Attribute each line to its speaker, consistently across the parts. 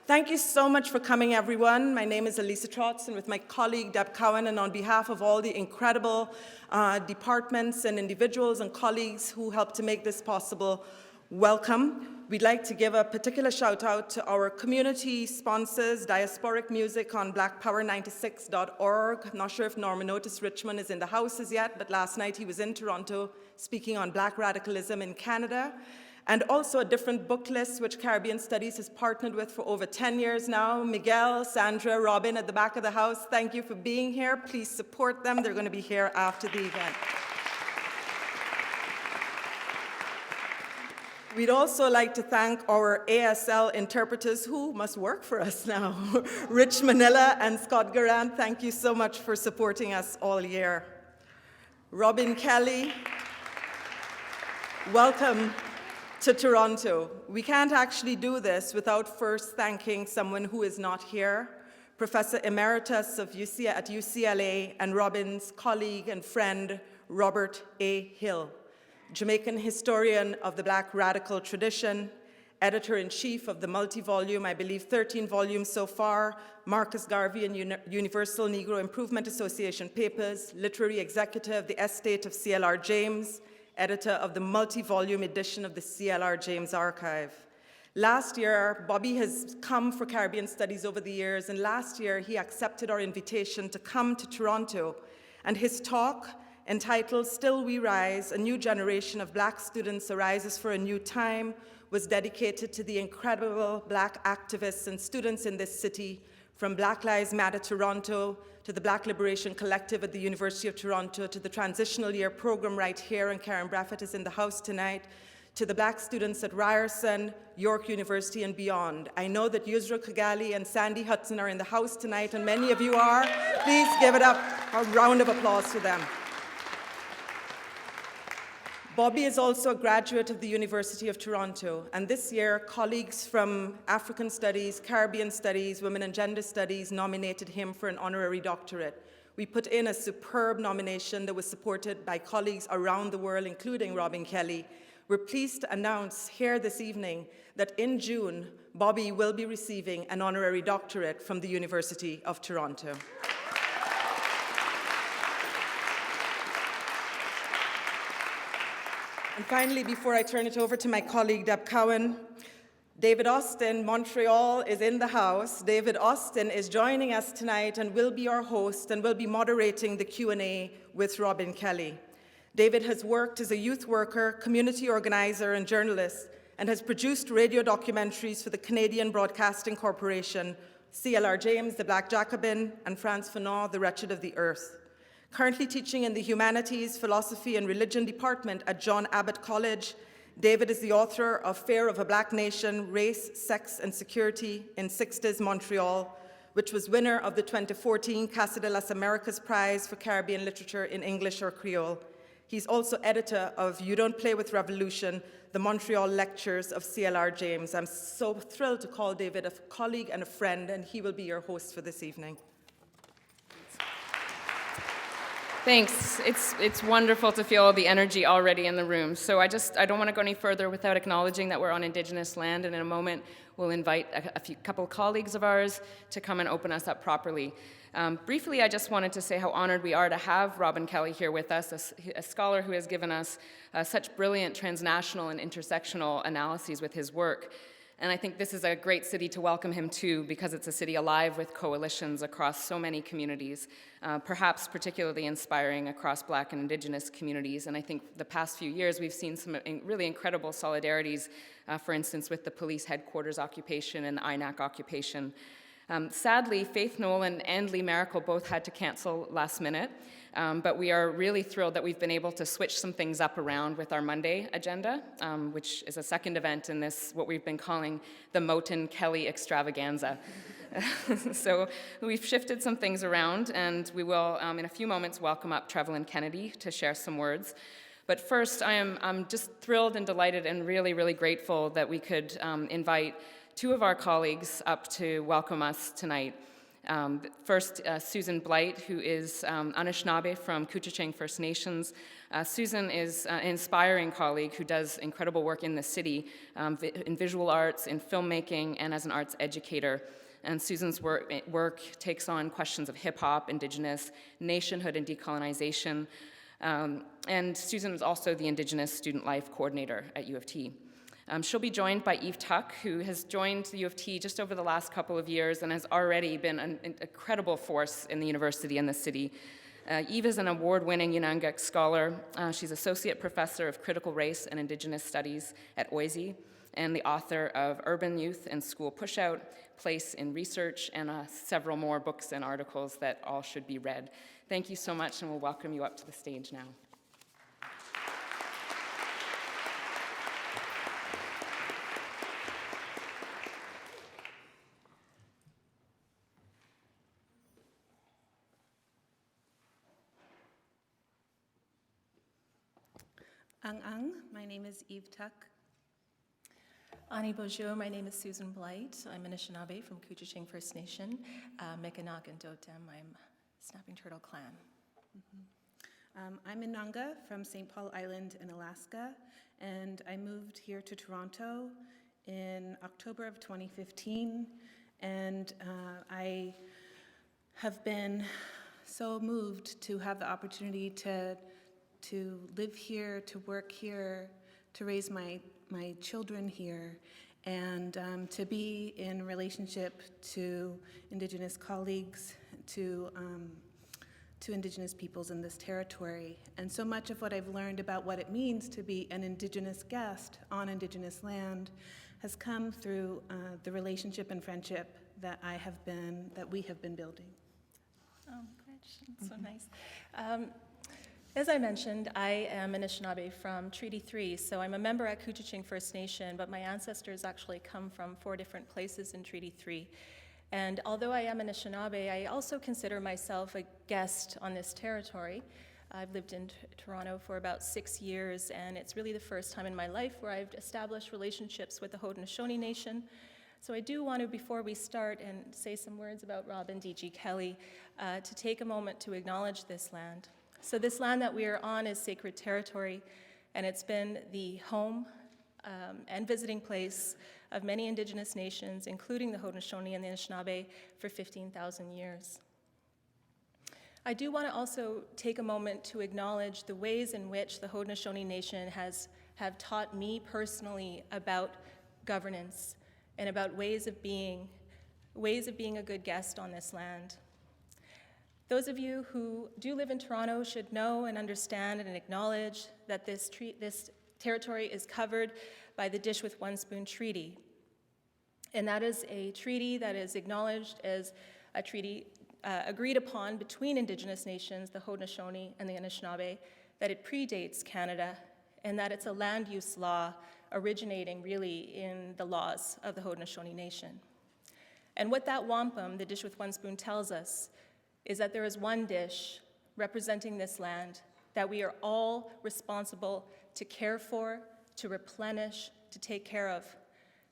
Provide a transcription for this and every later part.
Speaker 1: Thank you so much for coming, everyone. My name is Elisa Trotz, and with my colleague Deb Cowan, and on behalf of all the incredible departments and individuals and colleagues who helped to make this possible, welcome. We'd like to give a particular shout out to our community sponsors, Diasporic Music on blackpower96.org. I'm not sure if Norman Otis Richmond is in the house as yet, but last night he was in Toronto speaking on Black radicalism in Canada. And also a different Booklist, which Caribbean Studies has partnered with for over 10 years now. Miguel, Sandra, Robin at the back of the house, thank you for being here. Please support them. They're going to be here after the event. We'd also like to thank our ASL interpreters who must work for us now. Rich Manila and Scott Garant, thank you so much for supporting us all year. Robin Kelley, welcome to Toronto. We can't actually do this without first thanking someone who is not here, Professor Emeritus at UCLA and Robin's colleague and friend, Robert A. Hill, Jamaican historian of the Black radical tradition, editor-in-chief of the multi-volume, I believe 13 volumes so far, Marcus Garvey and Universal Negro Improvement Association papers, literary executive of the estate of C.L.R. James, editor of the multi-volume edition of the C.L.R. James Archive. Last year, Bobby has come for Caribbean Studies over the years, and last year he accepted our invitation to come to Toronto, and his talk, entitled Still We Rise, A New Generation of Black Students Arises for a New Time, was dedicated to the incredible Black activists and students in this city, from Black Lives Matter Toronto, to the Black Liberation Collective at the University of Toronto, to the Transitional Year program right here, and Karen Braffett is in the house tonight, to the Black students at Ryerson, York University, and beyond. I know that Yusra Kigali and Sandy Hudson are in the house tonight, and many of you are. Please give it up, a round of applause for them. Bobby is also a graduate of the University of Toronto, and this year, colleagues from African Studies, Caribbean Studies, Women and Gender Studies nominated him for an honorary doctorate. We put in a superb nomination that was supported by colleagues around the world, including Robin Kelley. We're pleased to announce here this evening that in June, Bobby will be receiving an honorary doctorate from the University of Toronto. And finally, before I turn it over to my colleague, Deb Cowan, David Austin, Montreal, is in the house. David Austin is joining us tonight and will be our host and will be moderating the Q&A with Robin Kelley. David has worked as a youth worker, community organizer, and journalist, and has produced radio documentaries for the Canadian Broadcasting Corporation, C.L.R. James, The Black Jacobin, and Frantz Fanon, The Wretched of the Earth. Currently teaching in the Humanities, Philosophy, and Religion department at John Abbott College, David is the author of Fear of a Black Nation, Race, Sex, and Security in Sixties, Montreal, which was winner of the 2014 Casa de las Americas Prize for Caribbean Literature in English or Creole. He's also editor of You Don't Play with Revolution, the Montreal Lectures of C.L.R. James. I'm so thrilled to call David a colleague and a friend, and he will be your host for this evening.
Speaker 2: Thanks. It's wonderful to feel the energy already in the room. So I don't want to go any further without acknowledging that we're on Indigenous land, and in a moment we'll invite a couple colleagues of ours to come and open us up properly. Briefly, I just wanted to say how honored we are to have Robin Kelley here with us, a scholar who has given us such brilliant transnational and intersectional analyses with his work. And I think this is a great city to welcome him to, because it's a city alive with coalitions across so many communities, perhaps particularly inspiring across Black and Indigenous communities. And I think the past few years we've seen some really incredible solidarities, for instance, with the police headquarters occupation and the INAC occupation. Sadly, Faith Nolan and Lee Maracle both had to cancel last minute, but we are really thrilled that we've been able to switch some things up around with our Monday agenda, which is a second event in this, what we've been calling the Moten Kelley Extravaganza. So we've shifted some things around, and we will, in a few moments, welcome up Trevelyan Kennedy to share some words. But first, I'm just thrilled and delighted and really, really grateful that we could invite two of our colleagues up to welcome us tonight. First, Susan Blight, who is Anishinabe from Couchiching First Nations. Susan is an inspiring colleague who does incredible work in the city, in visual arts, in filmmaking, and as an arts educator. And Susan's work takes on questions of hip-hop, Indigenous, nationhood, and decolonization. And Susan is also the Indigenous Student Life Coordinator at U of T. She'll be joined by Eve Tuck, who has joined the U of T just over the last couple of years and has already been an incredible force in the university and the city. Eve is an award-winning Unangic scholar. She's Associate Professor of Critical Race and Indigenous Studies at OISE and the author of Urban Youth and School Pushout, Place in Research, and several more books and articles that all should be read. Thank you so much, and we'll welcome you up to the stage now.
Speaker 3: My name is Eve Tuck. Ani bonjour, my name is Susan Blight. I'm Anishinabe from Couchiching First Nation. Mekanak and Dotem, I'm Snapping Turtle Clan. I'm Inanga from St. Paul Island in Alaska, and I moved here to Toronto in October of 2015, and I have been so moved to have the opportunity to live here, to work here, to raise my children here, and to be in relationship to Indigenous colleagues, to Indigenous peoples in this territory. And so much of what I've learned about what it means to be an Indigenous guest on Indigenous land has come through the relationship and friendship that we have been building. Oh, good, that's so nice. As I mentioned, I am Anishinabe from Treaty 3, so I'm a member at Couchiching First Nation, but my ancestors actually come from 4 different places in Treaty 3. And although I am Anishinabe, I also consider myself a guest on this territory. I've lived in Toronto for about 6 years, and it's really the first time in my life where I've established relationships with the Haudenosaunee Nation. So I do want to, before we start and say some words about Rob and Dr Kelley, to take a moment to acknowledge this land. So this land that we are on is sacred territory, and it's been the home and visiting place of many Indigenous nations, including the Haudenosaunee and the Anishinaabe, for 15,000 years. I do want to also take a moment to acknowledge the ways in which the Haudenosaunee Nation have taught me personally about governance and about ways of being a good guest on this land. Those of you who do live in Toronto should know and understand and acknowledge that this territory is covered by the Dish with One Spoon Treaty. And that is a treaty that is acknowledged as a treaty agreed upon between Indigenous nations, the Haudenosaunee and the Anishinaabe, that it predates Canada, and that it's a land use law originating really in the laws of the Haudenosaunee Nation. And what that wampum, the Dish with One Spoon, tells us is that there is one dish representing this land that we are all responsible to care for, to replenish, to take care of.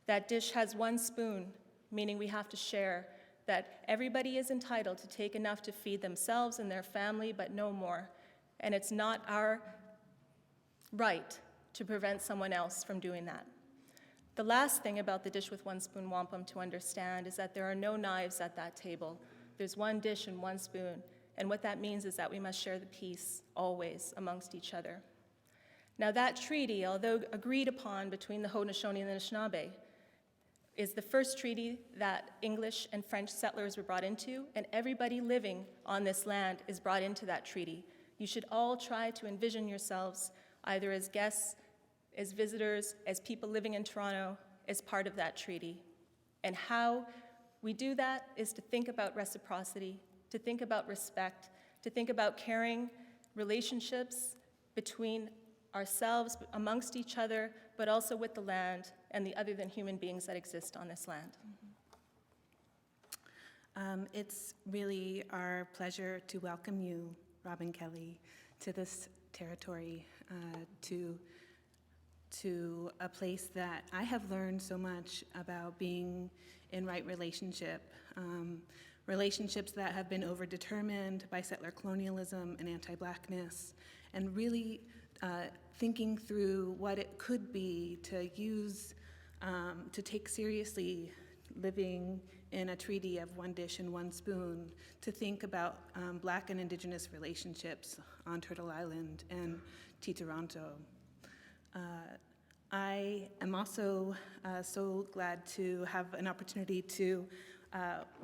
Speaker 3: That dish has one spoon, meaning we have to share, that everybody is entitled to take enough to feed themselves and their family, but no more. And it's not our right to prevent someone else from doing that. The last thing about the Dish with One Spoon wampum to understand is that there are no knives at that table. There's one dish and one spoon, and what that means is that we must share the peace always amongst each other. Now that treaty, although agreed upon between the Haudenosaunee and the Anishinaabe, is the first treaty that English and French settlers were brought into, and everybody living on this land is brought into that treaty. You should all try to envision yourselves either as guests, as visitors, as people living in Toronto, as part of that treaty. And how we do that is to think about reciprocity, to think about respect, to think about caring relationships between ourselves, amongst each other, but also with the land and the other than human beings that exist on this land.
Speaker 4: It's really our pleasure to welcome you, Rob and Kelley, to this territory, to a place that I have learned so much about being in right relationship
Speaker 3: relationships that have been overdetermined by settler colonialism and anti-Blackness, and really thinking through what it could be to use, to take seriously living in a treaty of one dish and one spoon, to think about Black and Indigenous relationships on Turtle Island and Toronto. I am also so glad to have an opportunity to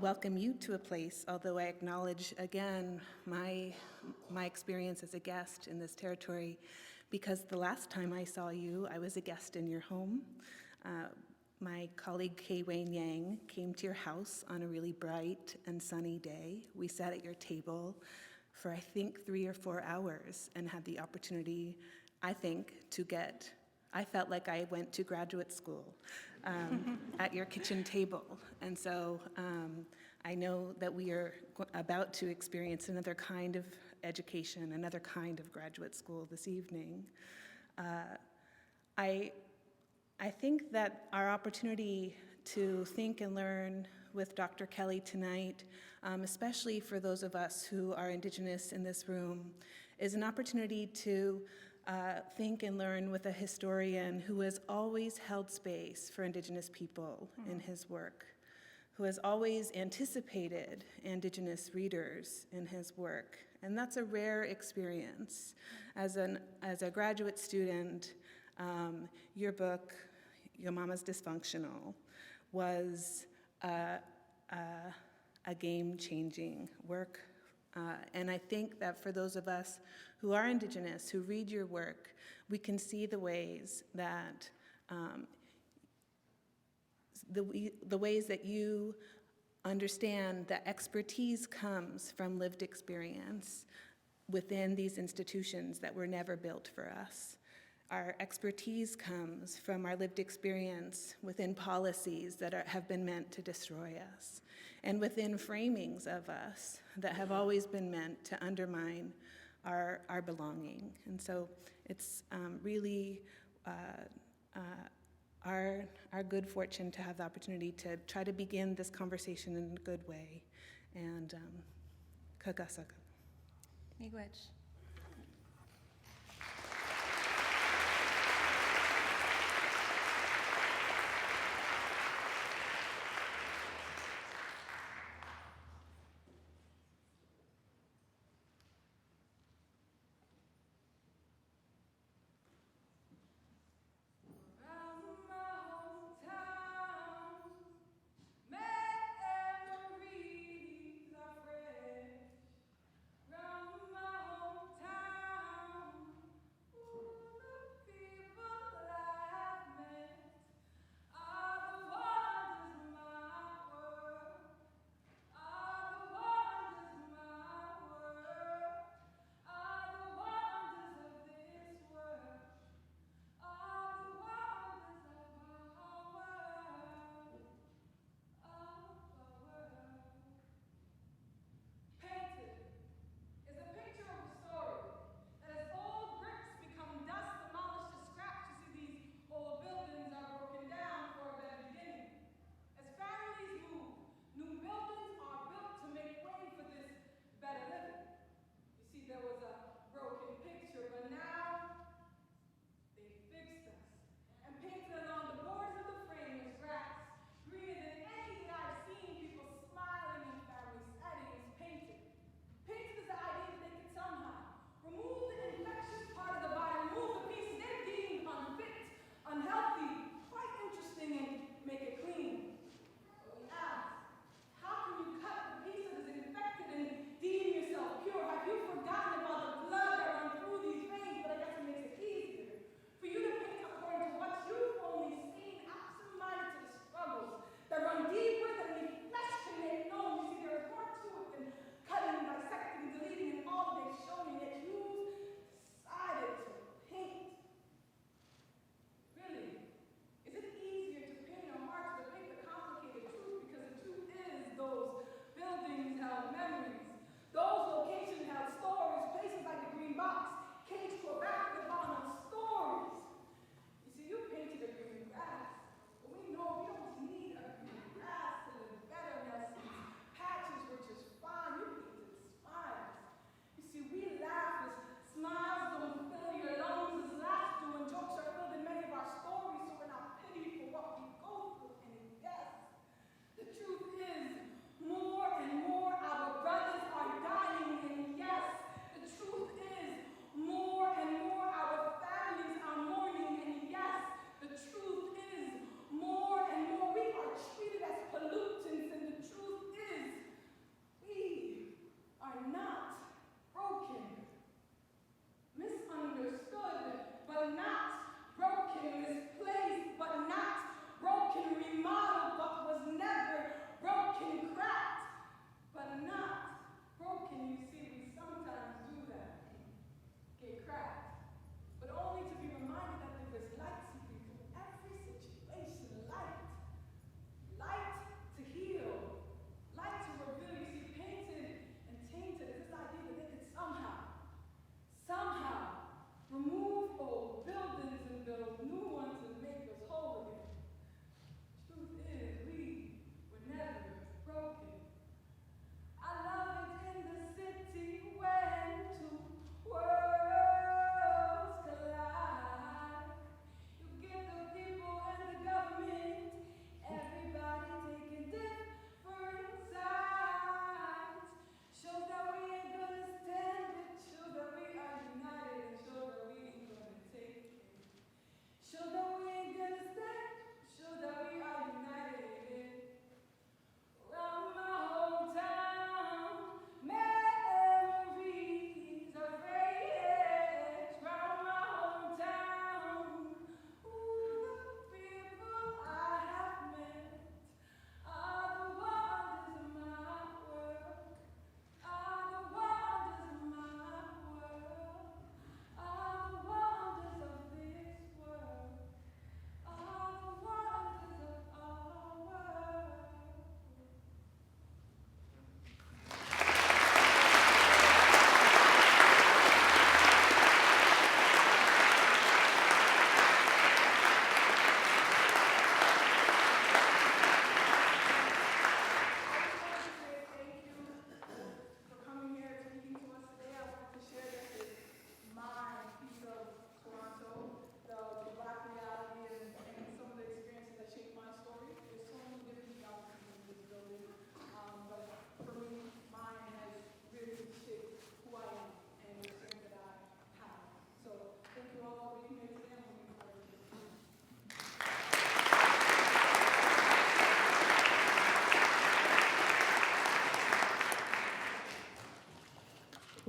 Speaker 3: welcome you to a place, although I acknowledge again my experience as a guest in this territory, because the last time I saw you, I was a guest in your home. My colleague Kay Wayne Yang came to your house on a really bright and sunny day. We sat at your table for I think 3 or 4 hours and had the opportunity, I think, I felt like I went to graduate school at your kitchen table. And so I know that we are about to experience another kind of education, another kind of graduate school this evening. I think that our opportunity to think and learn with Dr. Kelley tonight, especially for those of us who are Indigenous in this room, is an opportunity to think and learn with a historian who has always held space for Indigenous people in his work, who has always anticipated Indigenous readers in his work. And that's a rare experience. As a graduate student, your book, Your Mama's Dysfunctional, was a game-changing work. And I think that for those of us who are Indigenous, who read your work, we can see the ways that the ways that you understand that expertise comes from lived experience within these institutions that were never built for us. Our expertise comes from our lived experience within policies that have been meant to destroy us, and within framings of us that have always been meant to undermine our belonging. And so it's really our good fortune to have the opportunity to try to begin this conversation in a good way. And kakasaka.
Speaker 5: Miigwech.
Speaker 6: Memories are fresh. Round my home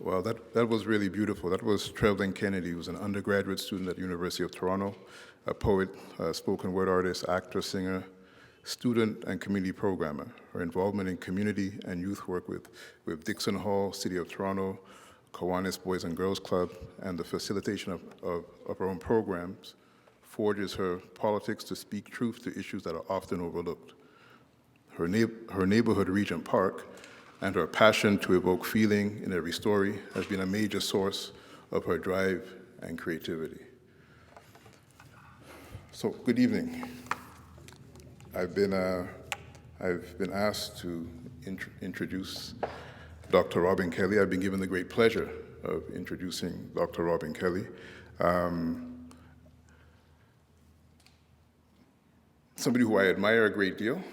Speaker 6: Well, that was really beautiful. That was Trevelyan Kennedy, who was an undergraduate student at the University of Toronto, a poet, a spoken word artist, actor, singer, student, and community programmer. Her involvement in community and youth work with Dixon Hall, City of Toronto, Kiwanis Boys and Girls Club, and the facilitation of her own programs forges her politics to speak truth to issues that are often overlooked. Her neighborhood, Regent Park, and her passion to evoke feeling in every story has been a major source of her drive and creativity. So, good evening. I've been asked to introduce Dr. Robin Kelley. I've been given the great pleasure of introducing Dr. Robin Kelley. Somebody who I admire a great deal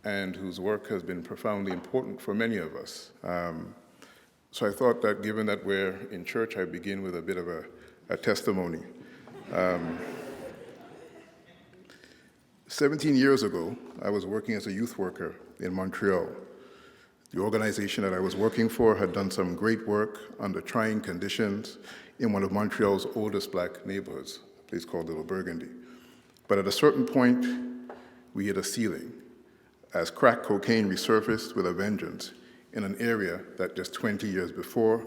Speaker 6: and whose work has been profoundly important for many of us. So I thought that given that we're in church, I'd begin with a bit of a testimony. 17 years ago, I was working as a youth worker in Montreal. The organization that I was working for had done some great work under trying conditions in one of Montreal's oldest Black neighborhoods, a place called Little Burgundy. But at a certain point, we hit a ceiling as crack cocaine resurfaced with a vengeance in an area that just 20 years before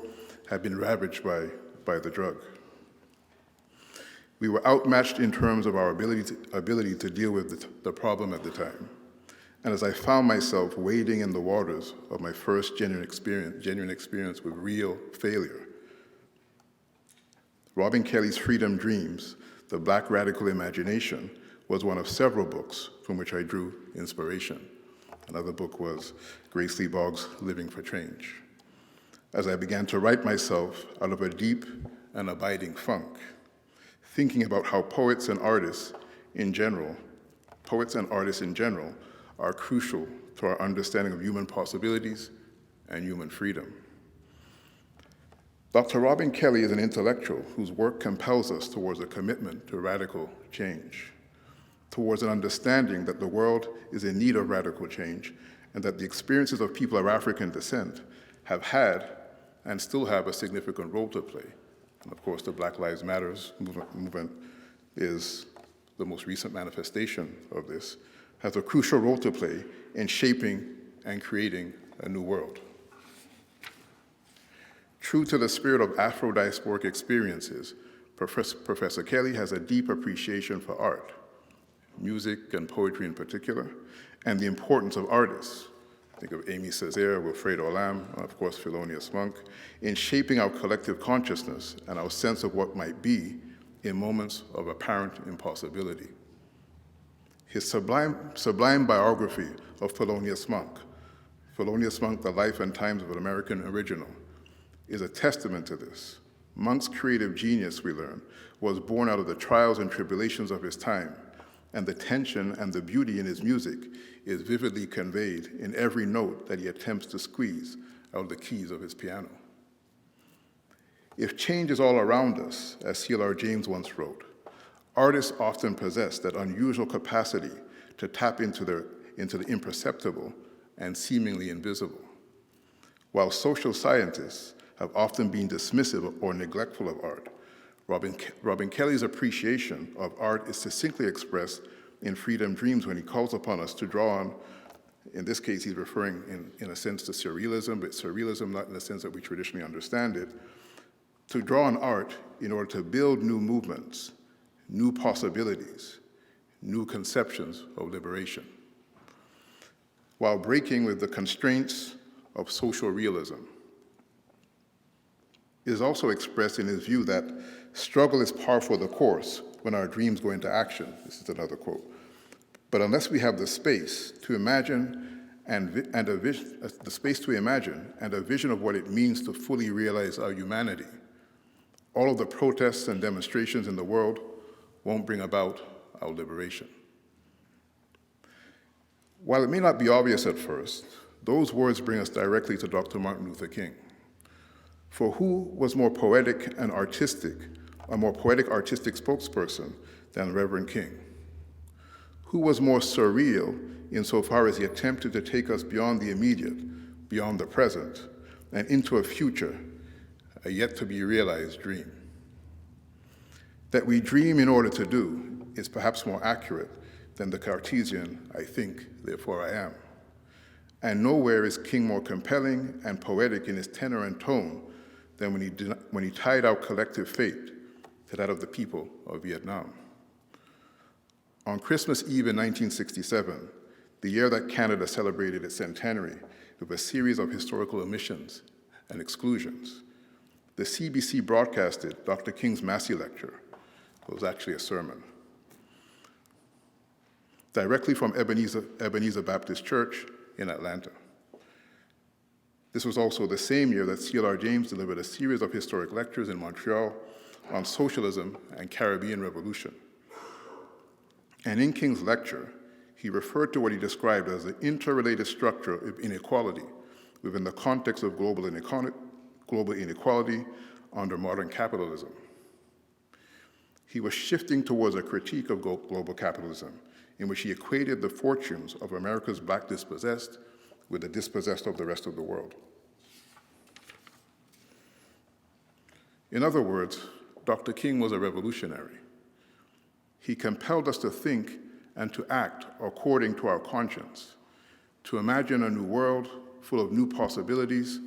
Speaker 6: had been ravaged by the drug. We were outmatched in terms of our ability to deal with the problem at the time. And as I found myself wading in the waters of my first genuine experience with real failure, Robin Kelley's Freedom Dreams, The Black Radical Imagination, was one of several books from which I drew inspiration. Another book was Grace Lee Boggs' Living for Change. As I began to write myself out of a deep and abiding funk, thinking about how poets and artists in general are crucial to our understanding of human possibilities and human freedom. Dr. Robin Kelley is an intellectual whose work compels us towards a commitment to radical change, towards an understanding that the world is in need of radical change and that the experiences of people of African descent have had and still have a significant role to play. And of course, the Black Lives Matter movement is the most recent manifestation of this, has a crucial role to play in shaping and creating a new world. True to the spirit of Afro-diasporic experiences, Professor Kelley has a deep appreciation for art, music and poetry in particular, and the importance of artists. Think of Amy Césaire, Wilfredo Lam, and of course Thelonious Monk, in shaping our collective consciousness and our sense of what might be in moments of apparent impossibility. His sublime biography of Thelonious Monk, The Life and Times of an American Original, is a testament to this. Monk's creative genius, we learn, was born out of the trials and tribulations of his time, and the tension and the beauty in his music is vividly conveyed in every note that he attempts to squeeze out of the keys of his piano. If change is all around us, as C.L.R. James once wrote, artists often possess that unusual capacity to tap into the imperceptible and seemingly invisible. While social scientists have often been dismissive or neglectful of art, Robin Kelley's appreciation of art is succinctly expressed in Freedom Dreams when he calls upon us to draw on, in this case he's referring in a sense to surrealism, but surrealism not in the sense that we traditionally understand it, to draw on art in order to build new movements, new possibilities, new conceptions of liberation, while breaking with the constraints of social realism. It is also expressed in his view that struggle is par for the course when our dreams go into action. This is another quote. But unless we have the space to imagine and a vision of what it means to fully realize our humanity, all of the protests and demonstrations in the world won't bring about our liberation. While it may not be obvious at first, those words bring us directly to Dr. Martin Luther King. For who was more poetic and artistic, a more poetic artistic spokesperson than Reverend King? Who was more surreal insofar as he attempted to take us beyond the immediate, beyond the present, and into a future a yet-to-be-realized dream. That we dream in order to do is perhaps more accurate than the Cartesian, I think, therefore I am. And nowhere is King more compelling and poetic in his tenor and tone than when he tied our collective fate to that of the people of Vietnam. On Christmas Eve in 1967, the year that Canada celebrated its centenary with a series of historical omissions and exclusions, the CBC broadcasted Dr. King's Massey lecture. It was actually a sermon. Directly from Ebenezer Baptist Church in Atlanta. This was also the same year that C.L.R. James delivered a series of historic lectures in Montreal on socialism and Caribbean revolution. And in King's lecture, he referred to what he described as the interrelated structure of inequality within the context of global inequality under modern capitalism. He was shifting towards a critique of global capitalism, in which he equated the fortunes of America's Black dispossessed with the dispossessed of the rest of the world. In other words, Dr. King was a revolutionary. He compelled us to think and to act according to our conscience, to imagine a new world full of new possibilities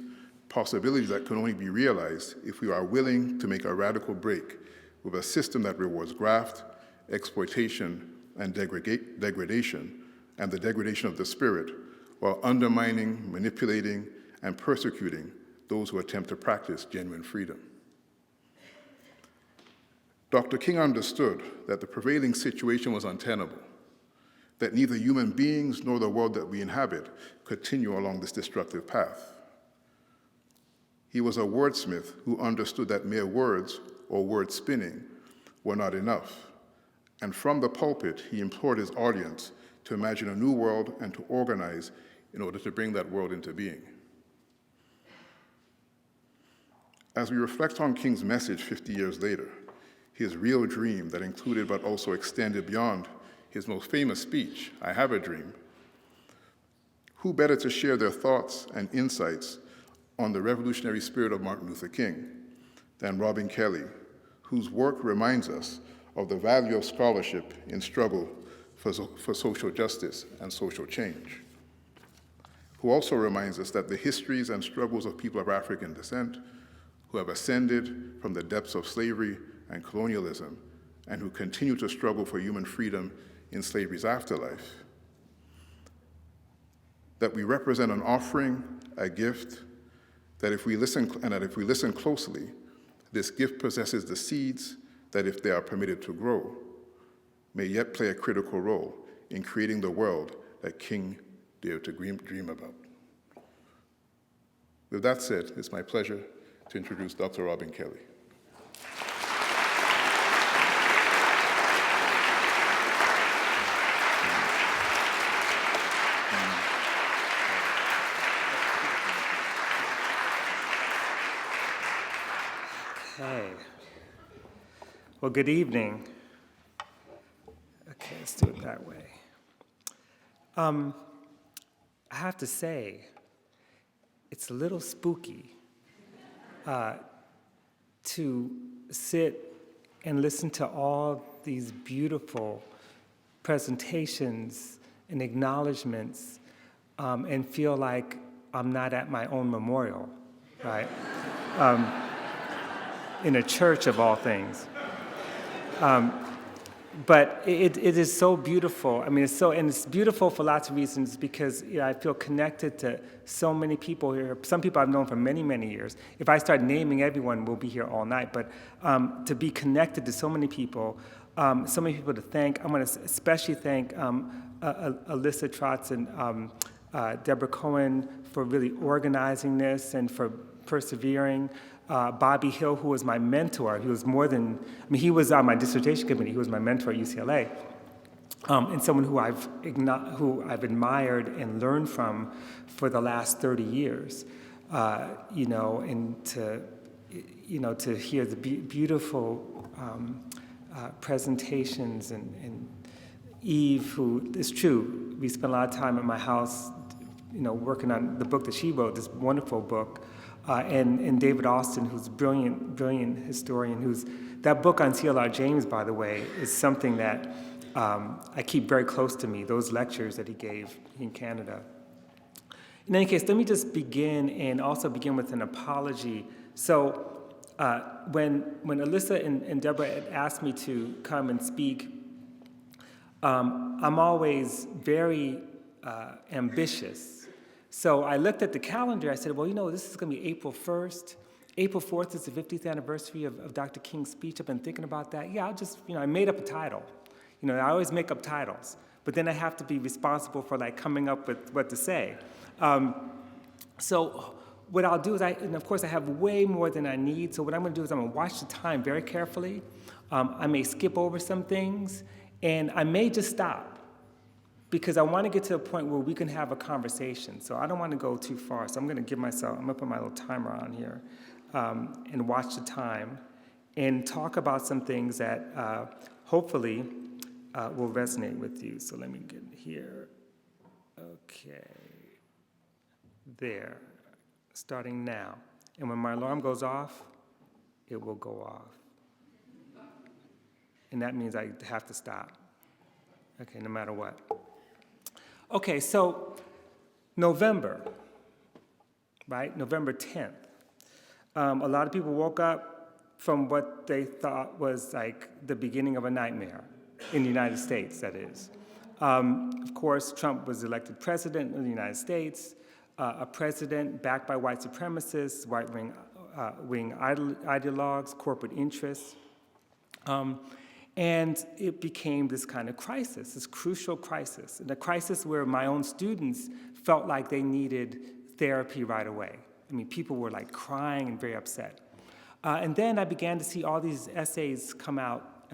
Speaker 6: that can only be realized if we are willing to make a radical break with a system that rewards graft, exploitation, and degradation, and the degradation of the spirit, while undermining, manipulating, and persecuting those who attempt to practice genuine freedom. Dr. King understood that the prevailing situation was untenable, that neither human beings nor the world that we inhabit continue along this destructive path. He was a wordsmith who understood that mere words or word spinning were not enough. And from the pulpit, he implored his audience to imagine a new world and to organize in order to bring that world into being. As we reflect on King's message 50 years later, his real dream that included but also extended beyond his most famous speech, I Have a Dream, who better to share their thoughts and insights on the revolutionary spirit of Martin Luther King than Robin Kelley, whose work reminds us of the value of scholarship in struggle for social justice and social change, who also reminds us that the histories and struggles of people of African descent who have ascended from the depths of slavery and colonialism and who continue to struggle for human freedom in slavery's afterlife, that we represent an offering, a gift, that if we listen closely, this gift possesses the seeds that, if they are permitted to grow, may yet play a critical role in creating the world that King dared to dream about. With that said, it's my pleasure to introduce Dr. Robin Kelley.
Speaker 7: Okay. Well, good evening. Okay, let's do it that way. I have to say, it's a little spooky to sit and listen to all these beautiful presentations and acknowledgments and feel like I'm not at my own memorial, right? In a church of all things. But it is so beautiful. I mean, it's beautiful for lots of reasons because I feel connected to so many people here. Some people I've known for many, many years. If I start naming everyone, we'll be here all night. But to be connected to so many people to thank. I'm going to especially thank Alyssa Trotz and Deborah Cohen for really organizing this and for persevering. Bobby Hill, who was my mentor, he was he was on my dissertation committee, he was my mentor at UCLA, and someone who I've admired and learned from for the last 30 years, and to hear the beautiful presentations and Eve, who is true, we spent a lot of time at my house, working on the book that she wrote, this wonderful book, and David Austin, who's a brilliant historian, that book on C.L.R. James, by the way, is something that I keep very close to me, those lectures that he gave in Canada. In any case, let me just begin with an apology. So when Alyssa and Deborah had asked me to come and speak, I'm always very ambitious. So I looked at the calendar, I said, well, this is gonna be April 1st. April 4th is the 50th anniversary of Dr. King's speech. I've been thinking about that. Yeah, I made up a title. I always make up titles, but then I have to be responsible for coming up with what to say. So what I'll do is, and of course I have way more than I need, so what I'm gonna do is I'm gonna watch the time very carefully. I may skip over some things, and I may just stop, because I wanna get to a point where we can have a conversation. So I don't wanna go too far, so I'm gonna put my little timer on here, and watch the time, and talk about some things that hopefully will resonate with you. So let me get here. Okay. There. Starting now. And when my alarm goes off, it will go off. And that means I have to stop. Okay, no matter what. Okay, so November, right? November 10th. A lot of people woke up from what they thought was the beginning of a nightmare in the United States, that is. Of course, Trump was elected president of the United States, a president backed by white supremacists, right-wing ideologues, corporate interests. And it became this kind of crisis, this crucial crisis, and a crisis where my own students felt like they needed therapy right away. People were crying and very upset. And then I began to see all these essays come out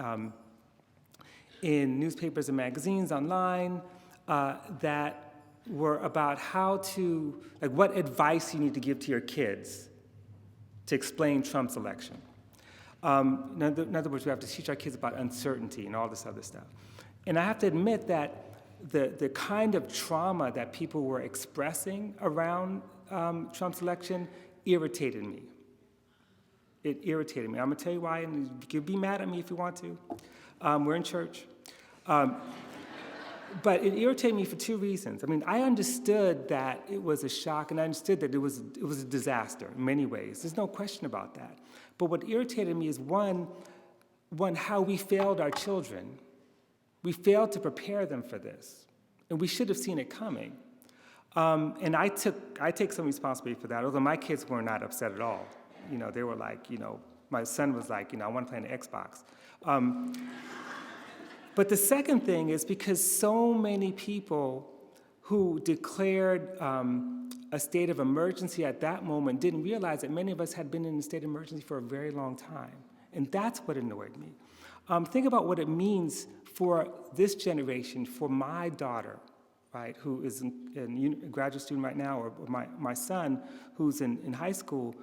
Speaker 7: in newspapers and magazines online that were about how to, what advice you need to give to your kids to explain Trump's election. In other words, we have to teach our kids about uncertainty and all this other stuff. And I have to admit that the kind of trauma that people were expressing around Trump's election irritated me. It irritated me. I'm gonna tell you why, and you can be mad at me if you want to. We're in church. But it irritated me for two reasons. I understood that it was a shock, and I understood that it was a disaster in many ways. There's no question about that. But what irritated me is one, how we failed our children. We failed to prepare them for this, and we should have seen it coming. And I take some responsibility for that, although my kids were not upset at all. They were my son was I want to play on the Xbox. But the second thing is because so many people who declared a state of emergency at that moment didn't realize that many of us had been in a state of emergency for a very long time. And that's what annoyed me. Think about what it means for this generation, for my daughter, right, who is a graduate student right now, or my son who's in high school,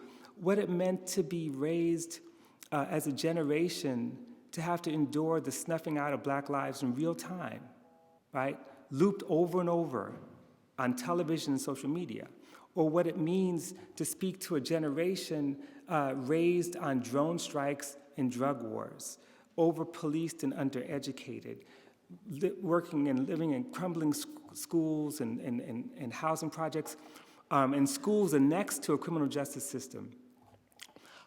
Speaker 7: what it meant to be raised as a generation to have to endure the snuffing out of Black lives in real time, right? Looped over and over on television and social media. Or what it means to speak to a generation raised on drone strikes and drug wars, over-policed and undereducated, working and living in crumbling schools and housing projects, and schools are next to a criminal justice system.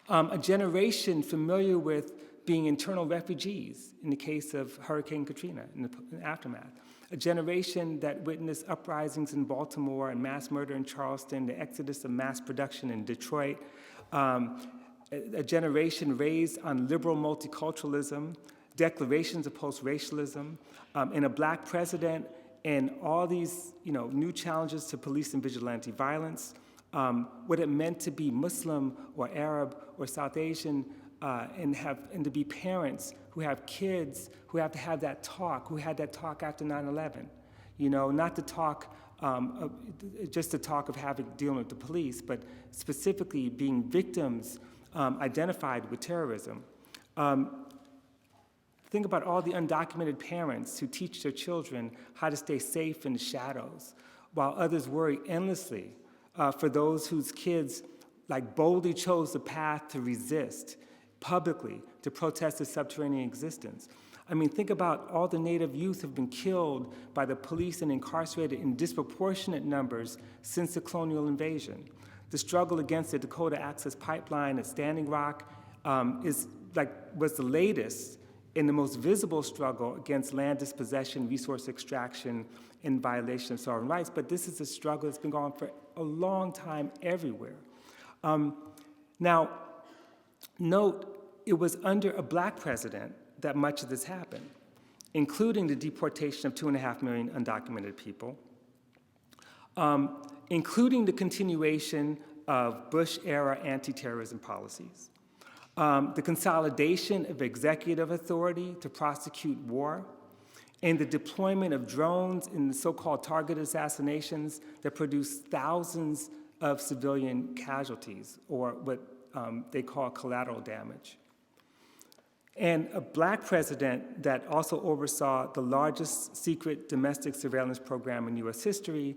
Speaker 7: A generation familiar with being internal refugees in the case of Hurricane Katrina in the aftermath. A generation that witnessed uprisings in Baltimore and mass murder in Charleston, the exodus of mass production in Detroit. A generation raised on liberal multiculturalism, declarations of post-racialism, and a Black president, and all these new challenges to police and vigilante violence, what it meant to be Muslim or Arab or South Asian, and to be parents who have kids who have to have that talk, who had that talk after 9/11. Not to talk, just to talk of dealing with the police, but specifically being victims identified with terrorism. Think about all the undocumented parents who teach their children how to stay safe in the shadows, while others worry endlessly for those whose kids boldly chose the path to resist publicly, to protest its subterranean existence. I mean, think about all the Native youth who have been killed by the police and incarcerated in disproportionate numbers since the colonial invasion. The struggle against the Dakota Access Pipeline at Standing Rock was the latest and the most visible struggle against land dispossession, resource extraction, and violation of sovereign rights. But this is a struggle that's been going on for a long time everywhere. Now, note, it was under a Black president that much of this happened, including the deportation of 2.5 million undocumented people, including the continuation of Bush-era anti-terrorism policies, the consolidation of executive authority to prosecute war, and the deployment of drones in the so-called targeted assassinations that produced thousands of civilian casualties, or what they call collateral damage. And a Black president that also oversaw the largest secret domestic surveillance program in US history,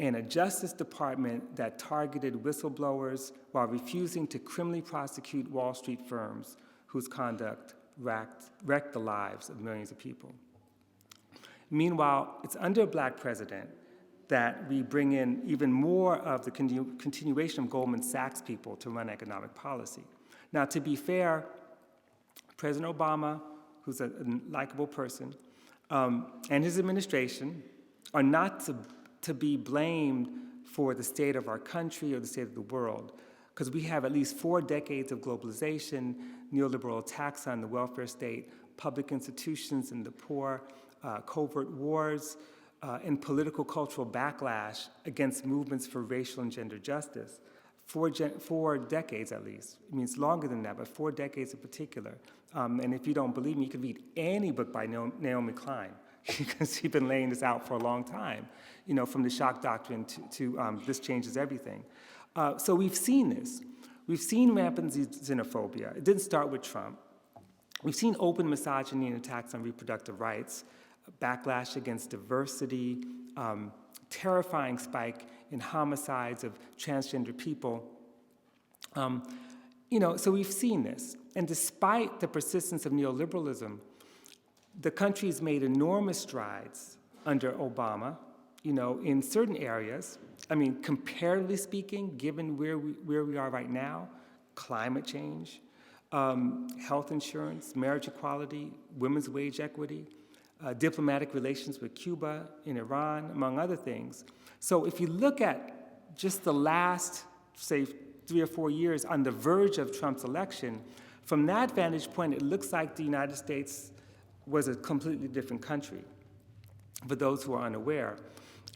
Speaker 7: and a Justice Department that targeted whistleblowers while refusing to criminally prosecute Wall Street firms whose conduct wrecked the lives of millions of people. Meanwhile, it's under a Black president that we bring in even more of the continuation of Goldman Sachs people to run economic policy. Now, to be fair, President Obama, who's a likable person, and his administration are not to be blamed for the state of our country or the state of the world, because we have at least 4 decades of globalization, neoliberal attacks on the welfare state, public institutions and the poor, covert wars, and political cultural backlash against movements for racial and gender justice. 4 decades at least. I mean, it's longer than that, but 4 decades in particular. And if you don't believe me, you can read any book by Naomi Klein, because she's been laying this out for a long time, from the shock doctrine to this changes everything. So we've seen this. We've seen rampant xenophobia. It didn't start with Trump. We've seen open misogyny and attacks on reproductive rights, backlash against diversity, terrifying spike in homicides of transgender people. So we've seen this. And despite the persistence of neoliberalism, the country's made enormous strides under Obama, in certain areas. I mean, comparatively speaking, given where we are right now, climate change, health insurance, marriage equality, women's wage equity, diplomatic relations with Cuba and Iran, among other things. So if you look at just the last, say, 3 or 4 years on the verge of Trump's election, from that vantage point, it looks like the United States was a completely different country, for those who are unaware.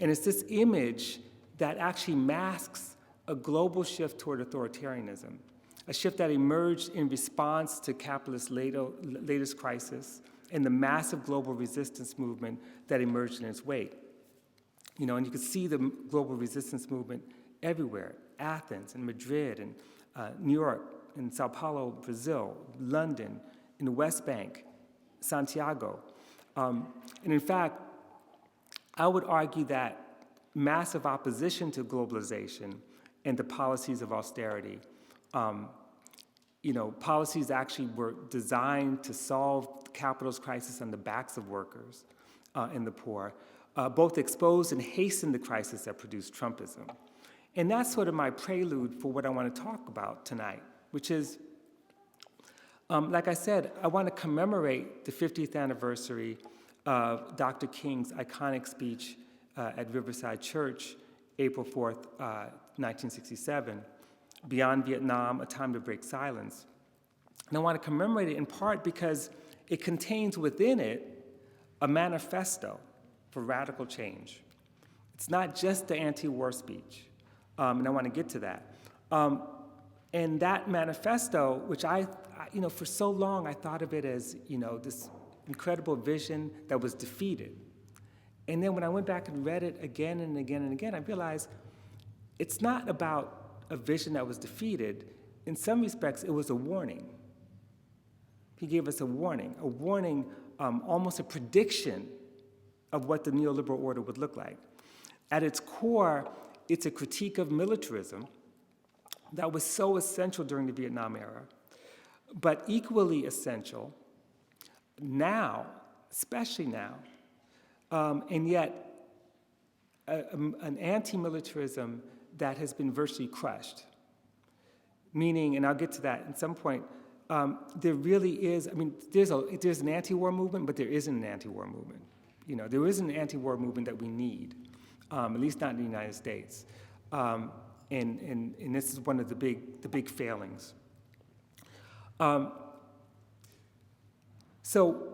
Speaker 7: And it's this image that actually masks a global shift toward authoritarianism, a shift that emerged in response to capitalist latest crisis and the massive global resistance movement that emerged in its wake. And you could see the global resistance movement everywhere, Athens and Madrid and New York and Sao Paulo, Brazil, London, in the West Bank, Santiago. And in fact, I would argue that massive opposition to globalization and the policies of austerity, policies actually were designed to solve the capitalist crisis on the backs of workers and the poor, both exposed and hastened the crisis that produced Trumpism. And that's sort of my prelude for what I want to talk about tonight, which is, like I said, I want to commemorate the 50th anniversary of Dr. King's iconic speech at Riverside Church, April 4th, 1967, Beyond Vietnam, A Time to Break Silence. And I want to commemorate it in part because it contains within it a manifesto for radical change. It's not just the anti-war speech, and I want to get to that. And that manifesto, which I for so long I thought of it as, this incredible vision that was defeated. And then when I went back and read it again and again and again, I realized it's not about a vision that was defeated. In some respects, it was a warning. He gave us a warning, almost a prediction of what the neoliberal order would look like. At its core, it's a critique of militarism, that was so essential during the Vietnam era, but equally essential now, especially now, and yet an anti-militarism that has been virtually crushed. Meaning, and I'll get to that at some point, there really is, I mean, there's an anti-war movement, but there isn't an anti-war movement. You know, there isn't an anti-war movement that we need, at least not in the United States. And this is one of the big failings. So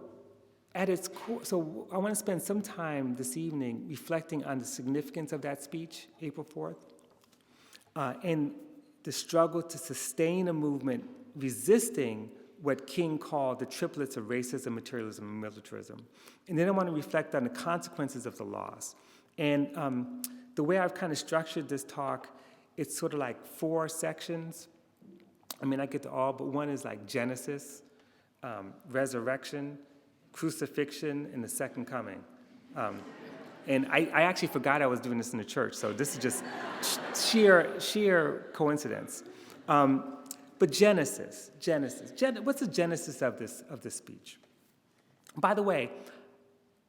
Speaker 7: at its core, so I want to spend some time this evening reflecting on the significance of that speech, April 4th, and the struggle to sustain a movement resisting what King called the triplets of racism, materialism, and militarism. And then I want to reflect on the consequences of the loss. And the way I've kind of structured this talk, it's sort of like 4 sections. I mean, I get to all, but one is like Genesis, resurrection, crucifixion, and the second coming. And I actually forgot I was doing this in the church, so this is just sheer coincidence. But Genesis. What's the genesis of this speech? By the way,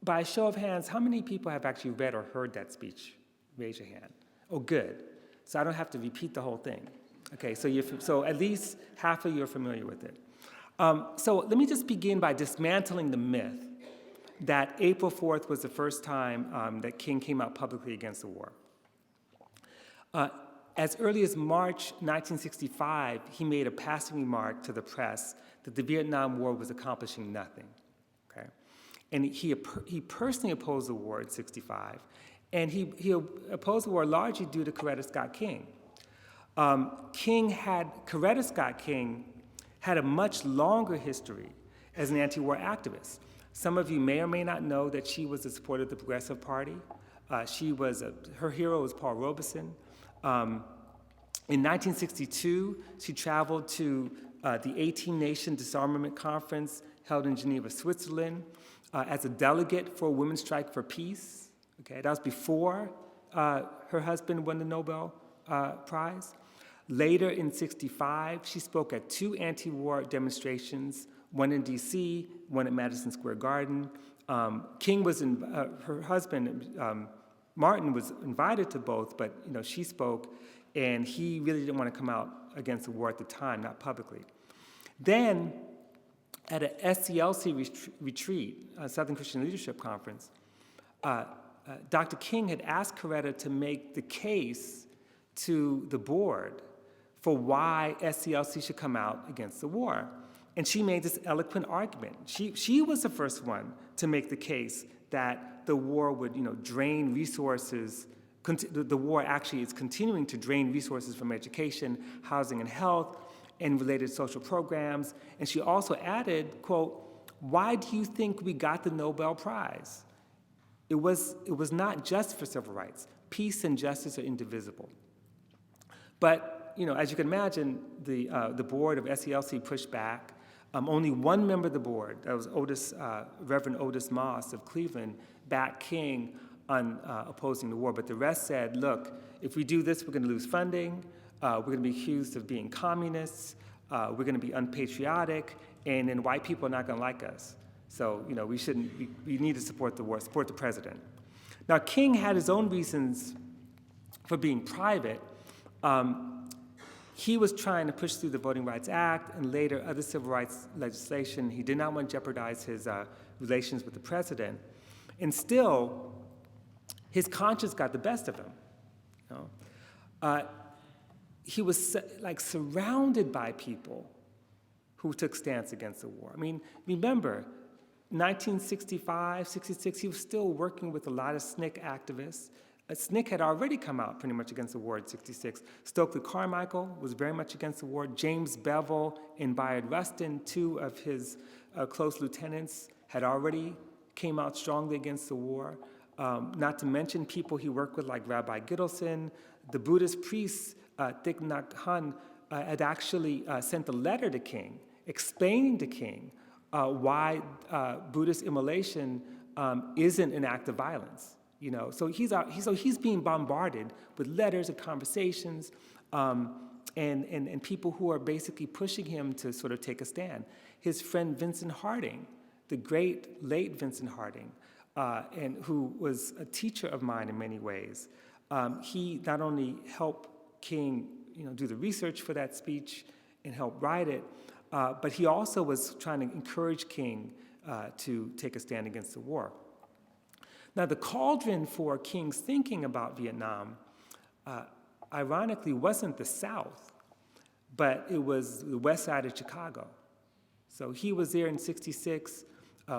Speaker 7: by a show of hands, how many people have actually read or heard that speech? Raise your hand. Oh, good. So I don't have to repeat the whole thing. Okay, so at least half of you are familiar with it. So let me just begin by dismantling the myth that April 4th was the first time that King came out publicly against the war. As early as March 1965, he made a passing remark to the press that the Vietnam War was accomplishing nothing. Okay? And he personally opposed the war in 65, and he opposed the war largely due to Coretta Scott King. Coretta Scott King had a much longer history as an anti-war activist. Some of you may or may not know that she was a supporter of the Progressive Party. Her hero was Paul Robeson. In 1962, she traveled to the 18-nation disarmament conference held in Geneva, Switzerland, as a delegate for Women's Strike for Peace. Okay, that was before her husband won the Nobel Prize. Later in 65, she spoke at 2 anti-war demonstrations, one in DC, one at Madison Square Garden. Her husband, Martin, was invited to both, but she spoke, and he really didn't want to come out against the war at the time, not publicly. Then, at a SCLC retreat, a Southern Christian Leadership Conference, Dr. King had asked Coretta to make the case to the board for why SCLC should come out against the war. And she made this eloquent argument. She was the first one to make the case that the war would, drain resources. The war actually is continuing to drain resources from education, housing and health, and related social programs. And she also added, quote, "Why do you think we got the Nobel Prize? It was not just for civil rights. Peace and justice are indivisible." But as you can imagine, the board of SCLC pushed back. Only one member of the board, that was Reverend Otis Moss of Cleveland, backed King on opposing the war. But the rest said, look, if we do this, we're going to lose funding. We're going to be accused of being communists. We're going to be unpatriotic. And then white people are not going to like us. So, we need to support the war, support the president. Now, King had his own reasons for being private. He was trying to push through the Voting Rights Act and later other civil rights legislation. He did not want to jeopardize his relations with the president. And still, his conscience got the best of him. He was surrounded by people who took stance against the war. I mean, remember, 1965, 66, he was still working with a lot of SNCC activists. SNCC had already come out pretty much against the war in 66. Stokely Carmichael was very much against the war. James Bevel and Bayard Rustin, 2 of his close lieutenants, had already came out strongly against the war. Not to mention people he worked with like Rabbi Gittleson. The Buddhist priest Thich Nhat Hanh had actually sent a letter to King explaining to King why Buddhist immolation isn't an act of violence. So he's being bombarded with letters and conversations, and people who are basically pushing him to sort of take a stand. His friend Vincent Harding, the great late Vincent Harding, and who was a teacher of mine in many ways, he not only helped King do the research for that speech and help write it, but he also was trying to encourage King to take a stand against the war. Now, the cauldron for King's thinking about Vietnam, ironically, wasn't the South, but it was the west side of Chicago. So he was there in '66,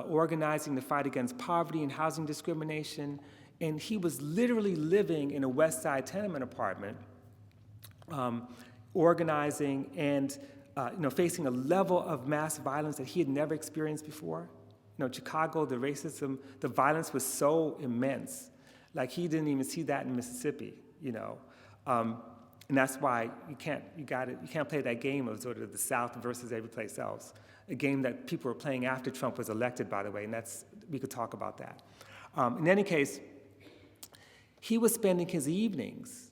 Speaker 7: organizing the fight against poverty and housing discrimination, and he was literally living in a west side tenement apartment, organizing and facing a level of mass violence that he had never experienced before. Chicago, the racism, the violence was so immense. Like, he didn't even see that in Mississippi, and that's why you can't play that game of sort of the South versus every place else. A game that people were playing after Trump was elected, by the way, and we could talk about that. In any case, he was spending his evenings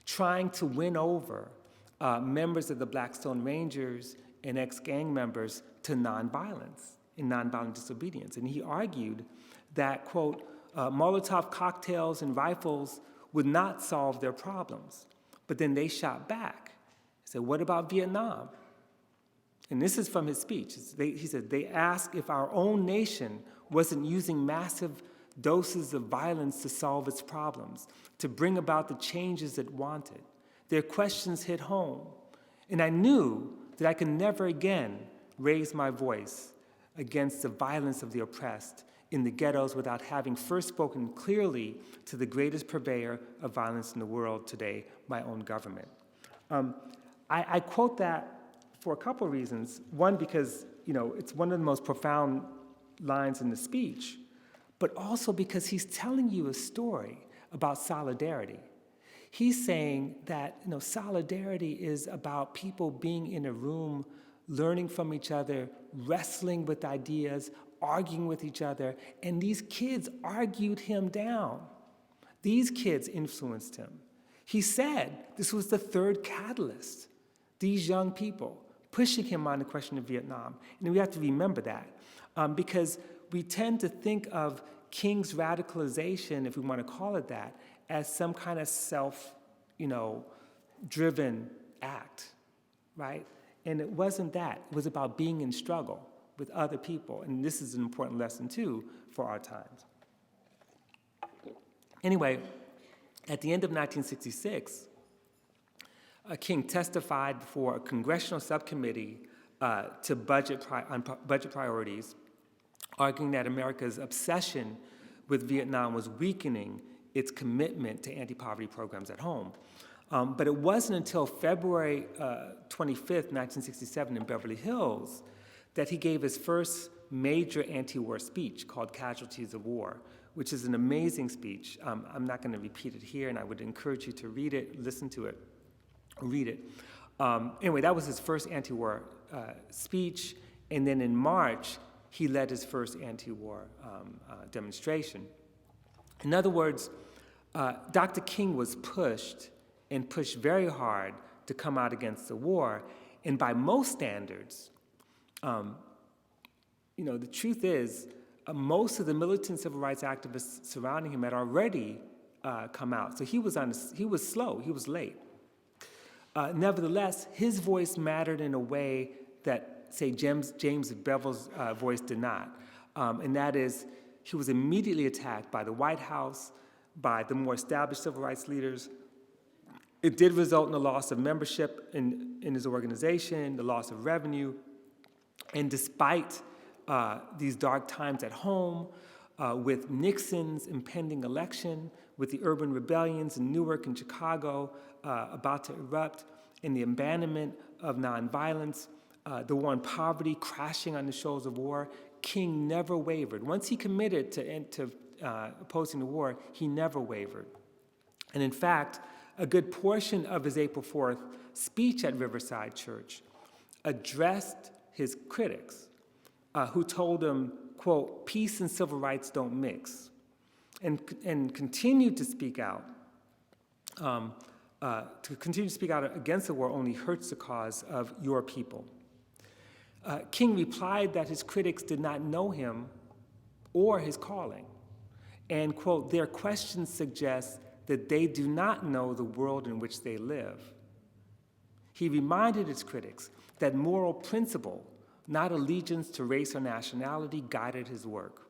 Speaker 7: trying to win over members of the Blackstone Rangers and ex-gang members to nonviolence and nonviolent disobedience. And he argued that, quote, Molotov cocktails and rifles would not solve their problems. But then they shot back. He said, what about Vietnam? And this is from his speech. He said, they asked if our own nation wasn't using massive doses of violence to solve its problems, to bring about the changes it wanted. Their questions hit home. And I knew that I could never again raise my voice against the violence of the oppressed in the ghettos without having first spoken clearly to the greatest purveyor of violence in the world today, my own government. I quote that for a couple reasons. One, because it's one of the most profound lines in the speech, but also because he's telling you a story about solidarity. He's saying that solidarity is about people being in a room, learning from each other, wrestling with ideas, arguing with each other, and these kids argued him down. These kids influenced him. He said this was the third catalyst, these young people pushing him on the question of Vietnam. And we have to remember that, because we tend to think of King's radicalization, if we want to call it that, as some kind of self-driven act, right? And it wasn't that. It was about being in struggle with other people. And this is an important lesson, too, for our times. Anyway, at the end of 1966, King testified before a congressional subcommittee to budget priorities, arguing that America's obsession with Vietnam was weakening its commitment to anti-poverty programs at home. But it wasn't until February 25th, 1967 in Beverly Hills that he gave his first major anti-war speech called Casualties of War, which is an amazing speech. I'm not going to repeat it here, and I would encourage you to read it, listen to it, read it. Anyway, that was his first anti-war speech, and then in March, he led his first anti-war demonstration. In other words, Dr. King was pushed very hard to come out against the war, and by most standards, the truth is, most of the militant civil rights activists surrounding him had already come out. So he was slow, he was late. Nevertheless, his voice mattered in a way that, say, James Bevel's voice did not. And that is, he was immediately attacked by the White House, by the more established civil rights leaders. It did result in the loss of membership in his organization, the loss of revenue. And despite these dark times at home, with Nixon's impending election, with the urban rebellions in Newark and Chicago about to erupt, and the abandonment of nonviolence, the war on poverty crashing on the shoals of war, King never wavered. Once he committed to opposing the war, he never wavered. And in fact, a good portion of his April 4th speech at Riverside Church addressed his critics, who told him, quote, peace and civil rights don't mix, and continued to speak out To continue to speak out against the war only hurts the cause of your people. King replied that his critics did not know him or his calling. And, quote, their questions suggest that they do not know the world in which they live. He reminded his critics that moral principle, not allegiance to race or nationality, guided his work.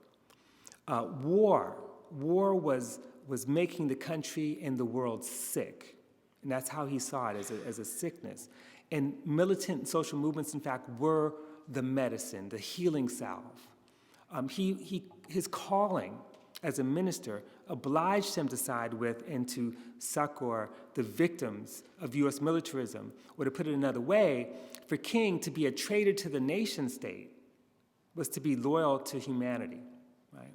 Speaker 7: War was making the country and the world sick. And that's how he saw it, as a sickness. And militant social movements, in fact, were the medicine, the healing salve. His calling as a minister obliged him to side with and to succor the victims of U.S. militarism. Or to put it another way, for King to be a traitor to the nation state was to be loyal to humanity, right?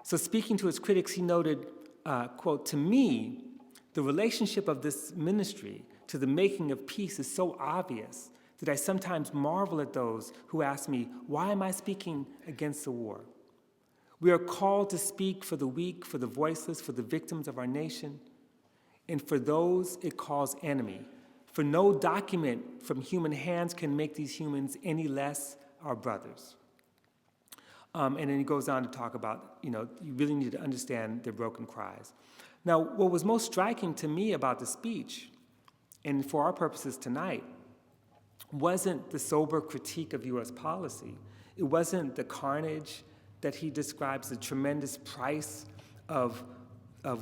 Speaker 7: So speaking to his critics, he noted, quote, to me, the relationship of this ministry to the making of peace is so obvious that I sometimes marvel at those who ask me, why am I speaking against the war? We are called to speak for the weak, for the voiceless, for the victims of our nation, and for those it calls enemy. For no document from human hands can make these humans any less our brothers. And then he goes on to talk about, you really need to understand their broken cries. Now, what was most striking to me about the speech, and for our purposes tonight, wasn't the sober critique of U.S. policy. It wasn't the carnage that he describes, the tremendous price of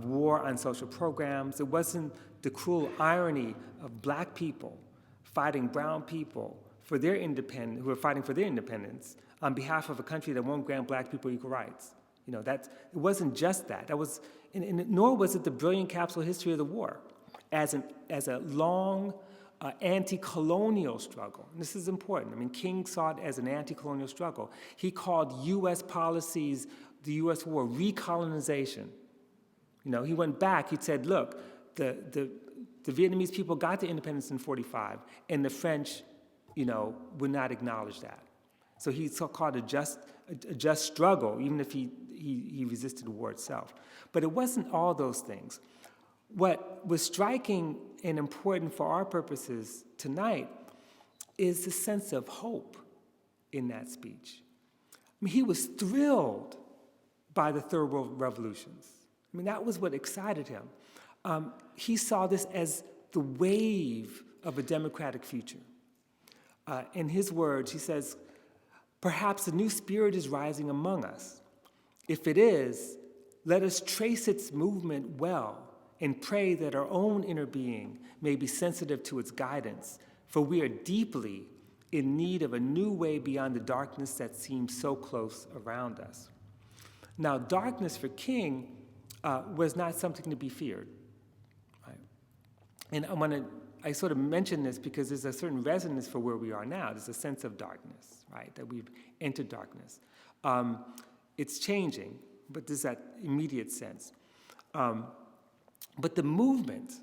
Speaker 7: war on social programs. It wasn't the cruel irony of black people fighting brown people for their who are fighting for their independence on behalf of a country that won't grant black people equal rights. It wasn't just that. Nor was it the brilliant capsule history of the war as a long anti-colonial struggle. And this is important. King saw it as an anti-colonial struggle. He called U.S. policies, the U.S. war, recolonization. He went back, he said, look, the Vietnamese people got their independence in 1945, and the French, would not acknowledge that. So he called it a just struggle, even if he resisted the war itself. But it wasn't all those things. What was striking and important for our purposes tonight is the sense of hope in that speech. He was thrilled by the Third World Revolutions. That was what excited him. He saw this as the wave of a democratic future. In his words, he says, perhaps a new spirit is rising among us. If it is, let us trace its movement well and pray that our own inner being may be sensitive to its guidance, for we are deeply in need of a new way beyond the darkness that seems so close around us. Now, darkness for King was not something to be feared. Right? And I sort of mention this because there's a certain resonance for where we are now. There's a sense of darkness, right, that we've entered darkness. It's changing, but there's that immediate sense. But the movement,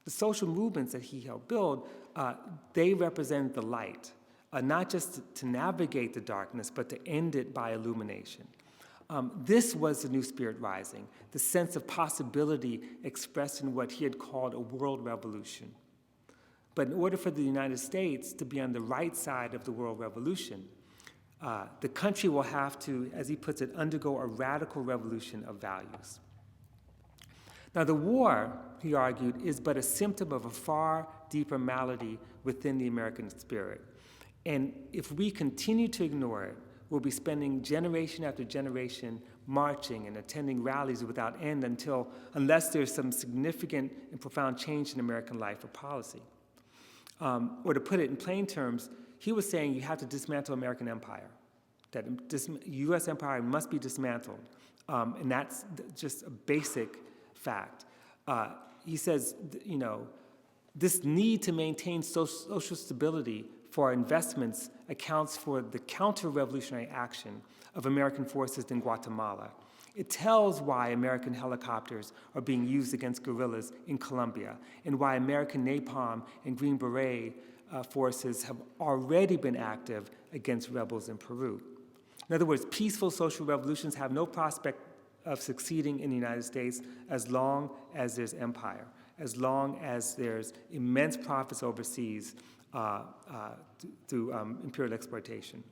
Speaker 7: the social movements that he helped build, they represent the light, not just to navigate the darkness, but to end it by illumination. This was the new spirit rising, the sense of possibility expressed in what he had called a world revolution. But in order for the United States to be on the right side of the world revolution, the country will have to, as he puts it, undergo a radical revolution of values. Now, the war, he argued, is but a symptom of a far deeper malady within the American spirit. And if we continue to ignore it, we'll be spending generation after generation marching and attending rallies without end unless there's some significant and profound change in American life or policy. Or to put it in plain terms, he was saying you have to dismantle American empire, that U.S. empire must be dismantled. And that's just a basic fact. He says, this need to maintain social stability for our investments accounts for the counter-revolutionary action of American forces in Guatemala. It tells why American helicopters are being used against guerrillas in Colombia and why American napalm and Green Beret forces have already been active against rebels in Peru. In other words, peaceful social revolutions have no prospect of succeeding in the United States as long as there's empire. as long as there's immense profits overseas through imperial exploitation.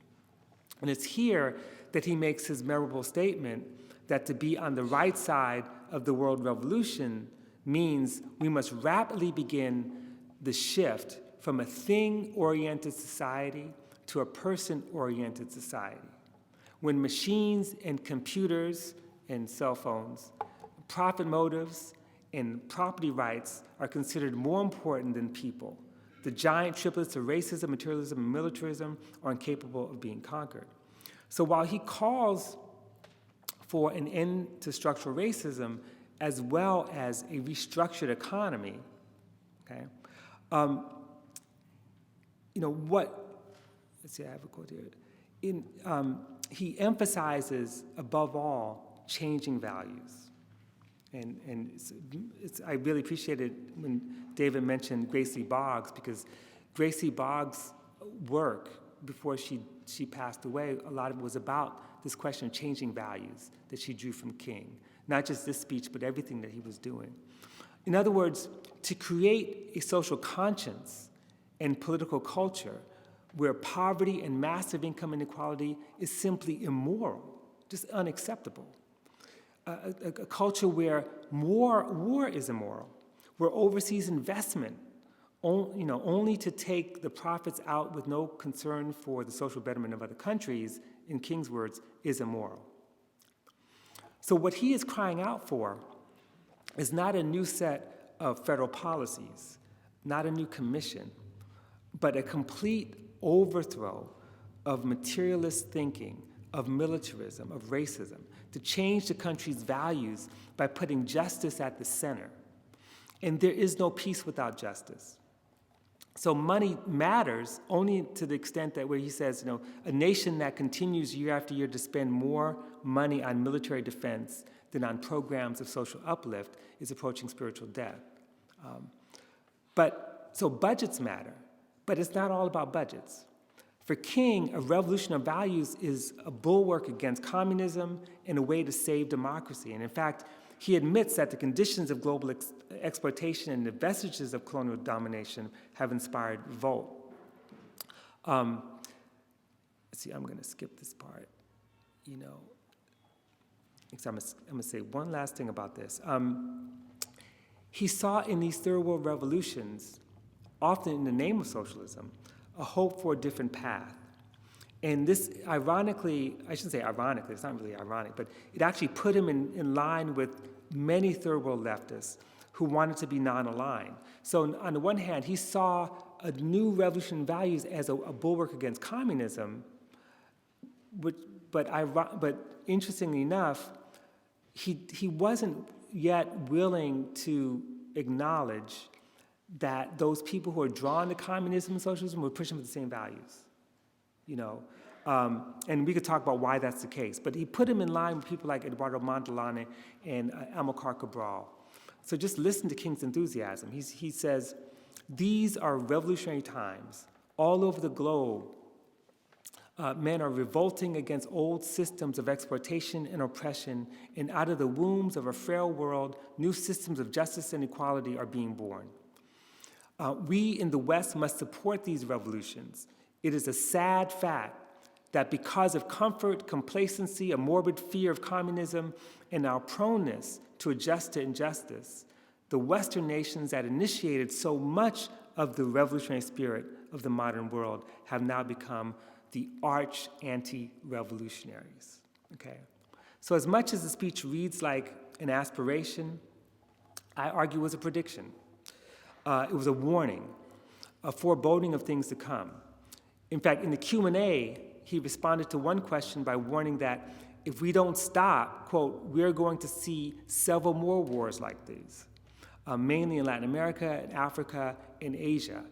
Speaker 7: And it's here that he makes his memorable statement that to be on the right side of the world revolution means we must rapidly begin the shift from a thing-oriented society to a person-oriented society. When machines and computers and cell phones, profit motives and property rights are considered more important than people, the giant triplets of racism, materialism, and militarism are incapable of being conquered. So while he calls for an end to structural racism as well as a restructured economy, okay, let's see, I have a quote here. He emphasizes, above all, changing values. And I really appreciated when David mentioned Gracie Boggs, because Gracie Boggs' work before she passed away, a lot of it was about this question of changing values that she drew from King. Not just this speech, but everything that he was doing. In other words, to create a social conscience and political culture where poverty and massive income inequality is simply immoral, just unacceptable. A culture where war is immoral, where overseas investment, only to take the profits out with no concern for the social betterment of other countries, in King's words, is immoral. So what he is crying out for is not a new set of federal policies, not a new commission, but a complete overthrow of materialist thinking, of militarism, of racism, to change the country's values by putting justice at the center. And there is no peace without justice. So money matters only to the extent that where he says, a nation that continues year after year to spend more money on military defense than on programs of social uplift is approaching spiritual death. So budgets matter, but it's not all about budgets. For King, a revolution of values is a bulwark against communism and a way to save democracy. And in fact, he admits that the conditions of global exploitation and the vestiges of colonial domination have inspired revolt. Let's see, I'm going to skip this part. So I'm going to say one last thing about this. He saw in these third world revolutions, often in the name of socialism, a hope for a different path. And this, ironically, I shouldn't say ironically, it's not really ironic, but it actually put him in line with many third world leftists who wanted to be non-aligned. So on the one hand, he saw a new revolution in values as a bulwark against communism, but interestingly enough, he wasn't yet willing to acknowledge that those people who are drawn to communism and socialism were pushing for the same values, and we could talk about why that's the case. But he put him in line with people like Eduardo Mondlane and Amilcar Cabral. So just listen to King's enthusiasm. He says, these are revolutionary times. All over the globe, men are revolting against old systems of exploitation and oppression, and out of the wombs of a frail world, new systems of justice and equality are being born. We in the West must support these revolutions. It is a sad fact that because of comfort, complacency, a morbid fear of communism, and our proneness to adjust to injustice, the Western nations that initiated so much of the revolutionary spirit of the modern world have now become the arch anti-revolutionaries, okay? So as much as the speech reads like an aspiration, I argue it was a prediction. It was a warning, a foreboding of things to come. In fact, in the Q&A, he responded to one question by warning that if we don't stop, quote, we're going to see several more wars like these, mainly in Latin America, and Africa, and Asia,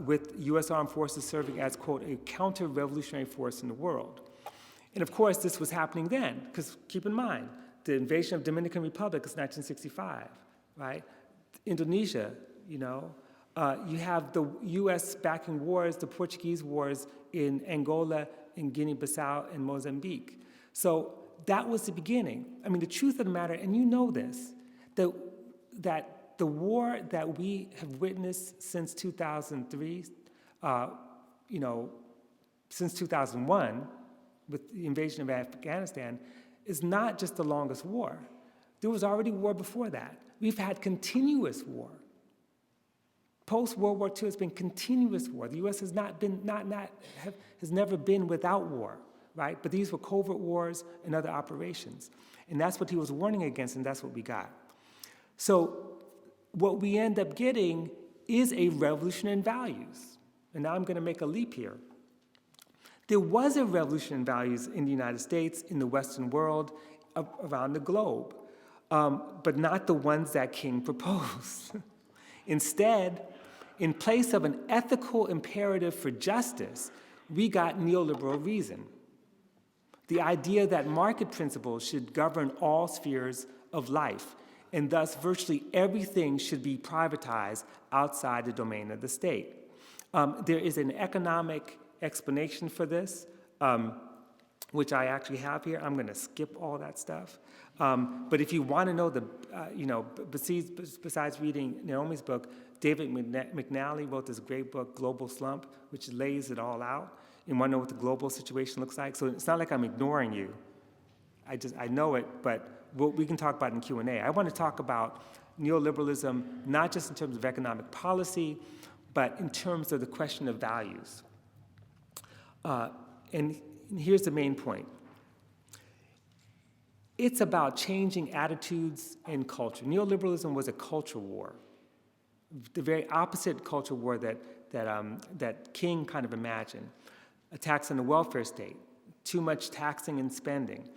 Speaker 7: with U.S. armed forces serving as, quote, a counter-revolutionary force in the world. And of course, this was happening then, because keep in mind, the invasion of Dominican Republic is 1965, right? Indonesia, you have the U.S. backing wars, the Portuguese wars in Angola, in Guinea-Bissau, and Mozambique. So that was the beginning. I mean, the truth of the matter, and you know this, that the war that we have witnessed since 2003, since 2001, with the invasion of Afghanistan, is not just the longest war. There was already war before that. We've had continuous war. Post-World War II has been continuous war. The U.S. has has never been without war, right? But these were covert wars and other operations. And that's what he was warning against, and that's what we got. So what we end up getting is a revolution in values. And now I'm going to make a leap here. There was a revolution in values in the United States, in the Western world, around the globe, but not the ones that King proposed. Instead, in place of an ethical imperative for justice, we got neoliberal reason. The idea that market principles should govern all spheres of life, and thus virtually everything should be privatized outside the domain of the state. There is an economic explanation for this, which I actually have here. I'm going to skip all that stuff. But if you want to know besides reading Naomi's book, David McNally wrote this great book, Global Slump, which lays it all out. You want to know what the global situation looks like? So it's not like I'm ignoring you. I know it, but we can talk about it in Q&A. I want to talk about neoliberalism, not just in terms of economic policy, but in terms of the question of values. And here's the main point. It's about changing attitudes and culture. Neoliberalism was a culture war, the very opposite culture war that King kind of imagined. Attacks on the welfare state, too much taxing and spending.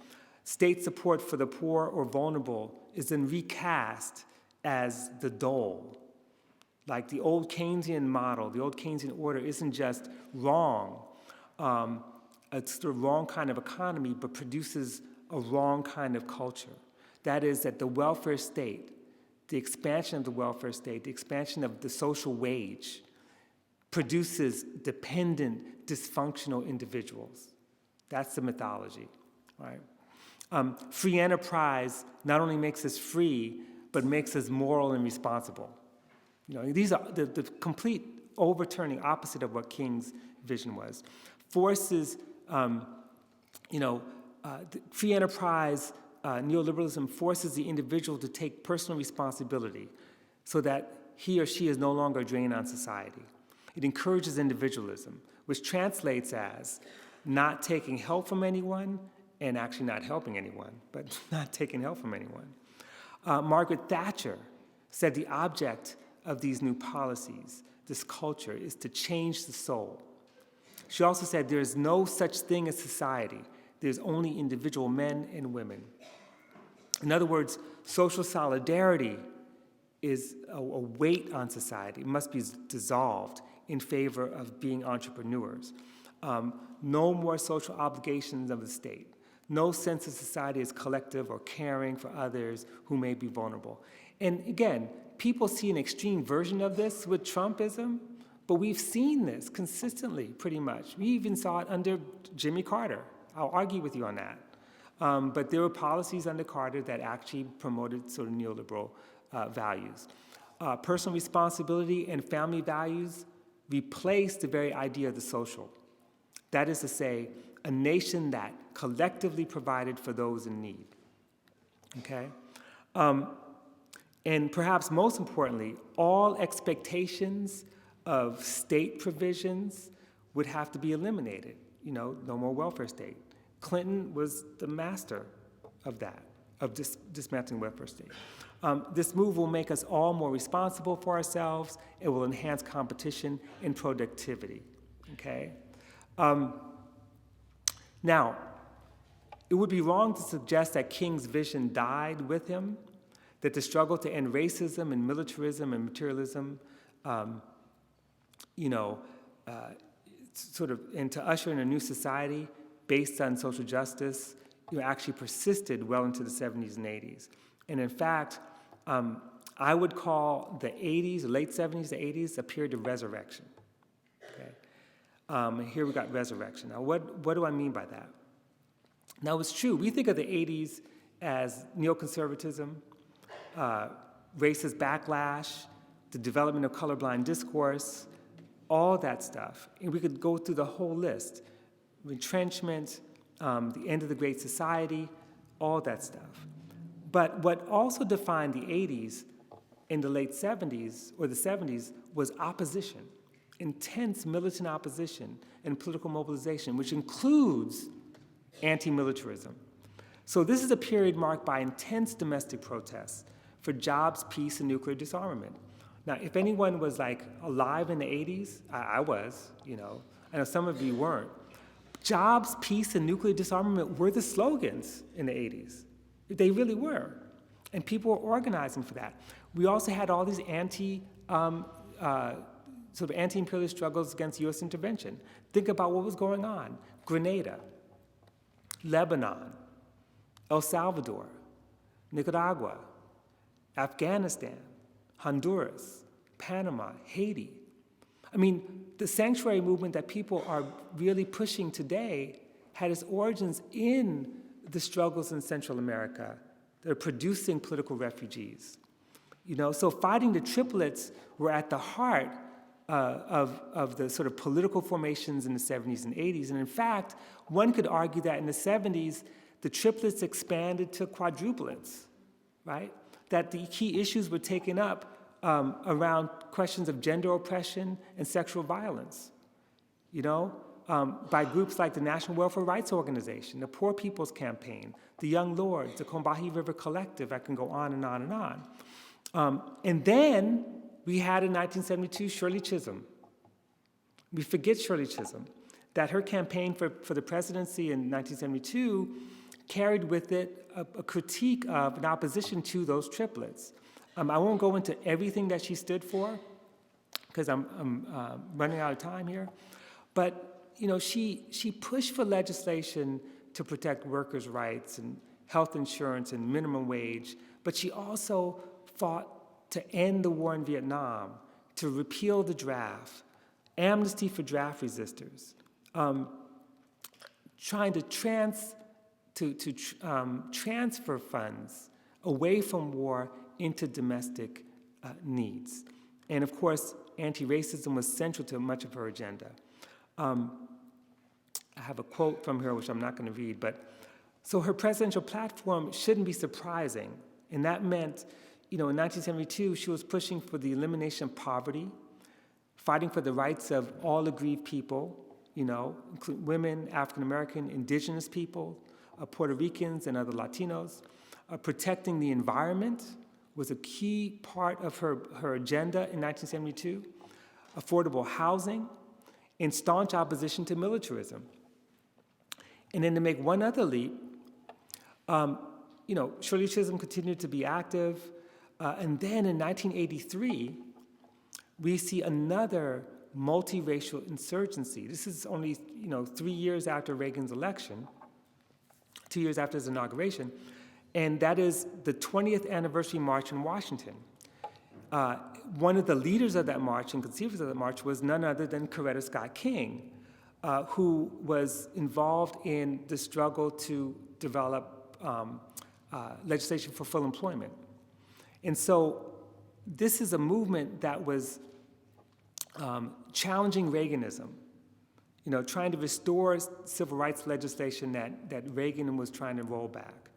Speaker 7: State support for the poor or vulnerable is then recast as the dole. Like the old Keynesian model, the old Keynesian order isn't just wrong. It's the wrong kind of economy, but produces a wrong kind of culture. That is that the welfare state, the expansion of the welfare state, the expansion of the social wage, produces dependent, dysfunctional individuals. That's the mythology, right? Free enterprise not only makes us free, but makes us moral and responsible. These are the complete overturning opposite of what King's vision was. Forces, free enterprise, neoliberalism forces the individual to take personal responsibility so that he or she is no longer a drain on society. It encourages individualism, which translates as not taking help from anyone and actually not helping anyone, but not taking help from anyone. Margaret Thatcher said the object of these new policies, this culture, is to change the soul. She also said there is no such thing as society. There's only individual men and women. In other words, social solidarity is a weight on society. It must be dissolved in favor of being entrepreneurs. No more social obligations of the state. No sense of society as collective or caring for others who may be vulnerable. And again, people see an extreme version of this with Trumpism, but we've seen this consistently, pretty much. We even saw it under Jimmy Carter. I'll argue with you on that. But there were policies under Carter that actually promoted sort of neoliberal values. Personal responsibility and family values replaced the very idea of the social. That is to say, a nation that collectively provided for those in need, okay? And perhaps most importantly, all expectations of state provisions would have to be eliminated. No more welfare state. Clinton was the master of that, of dismantling welfare state. This move will make us all more responsible for ourselves. It will enhance competition and productivity, okay? Now, it would be wrong to suggest that King's vision died with him, that the struggle to end racism and militarism and materialism, and to usher in a new society based on social justice, actually persisted well into the 70s and 80s. And in fact, I would call the 80s, the late 70s, the 80s, a period of resurrection. Okay? Here we got resurrection. Now, what do I mean by that? Now, it's true. We think of the 80s as neoconservatism, racist backlash, the development of colorblind discourse, all that stuff. And we could go through the whole list. Retrenchment, the end of the Great Society, all that stuff. But what also defined the 80s in the late 70s or the 70s was opposition, intense militant opposition and political mobilization, which includes anti-militarism. So this is a period marked by intense domestic protests for jobs, peace, and nuclear disarmament. Now, if anyone was like alive in the 80s, I was, you know. I know some of you weren't. Jobs, peace, and nuclear disarmament were the slogans in the 80s. They really were. And people were organizing for that. We also had all these sort of anti-imperialist struggles against U.S. intervention. Think about what was going on. Grenada, Lebanon, El Salvador, Nicaragua, Afghanistan, Honduras, Panama, Haiti. I mean, the sanctuary movement that people are really pushing today had its origins in the struggles in Central America that are producing political refugees. You know, so fighting the triplets were at the heart of the sort of political formations in the 70s and 80s. And in fact, one could argue that in the 70s, the triplets expanded to quadruplets, right? That the key issues were taken up around questions of gender oppression and sexual violence, you know, by groups like the National Welfare Rights Organization, the Poor People's Campaign, the Young Lords, the Combahee River Collective. I can go on and on and on. And then we had in 1972 Shirley Chisholm. We forget Shirley Chisholm, that her campaign for the presidency in 1972 carried with it a critique of an opposition to those triplets. I won't go into everything that she stood for, because I'm running out of time here. But you know, she pushed for legislation to protect workers' rights and health insurance and minimum wage, but she also fought to end the war in Vietnam, to repeal the draft, amnesty for draft resistors, trying to transfer funds away from war into domestic needs. And of course, anti-racism was central to much of her agenda. I have a quote from her, which I'm not going to read, but so her presidential platform shouldn't be surprising. And that meant, you know, in 1972, she was pushing for the elimination of poverty, fighting for the rights of all aggrieved people, you know, including women, African American, indigenous people, Puerto Ricans, and other Latinos. Protecting the environment was a key part of her agenda in 1972. Affordable housing, and staunch opposition to militarism. And then to make one other leap, you know, Shirley Chisholm continued to be active, and then in 1983, we see another multiracial insurgency. This is only, you know, 3 years after Reagan's election, 2 years after his inauguration, and that is the 20th anniversary march in Washington. One of the leaders of that march and conceivers of that march was none other than Coretta Scott King, who was involved in the struggle to develop legislation for full employment. And so this is a movement that was challenging Reaganism, you know, trying to restore civil rights legislation that Reagan was trying to roll back,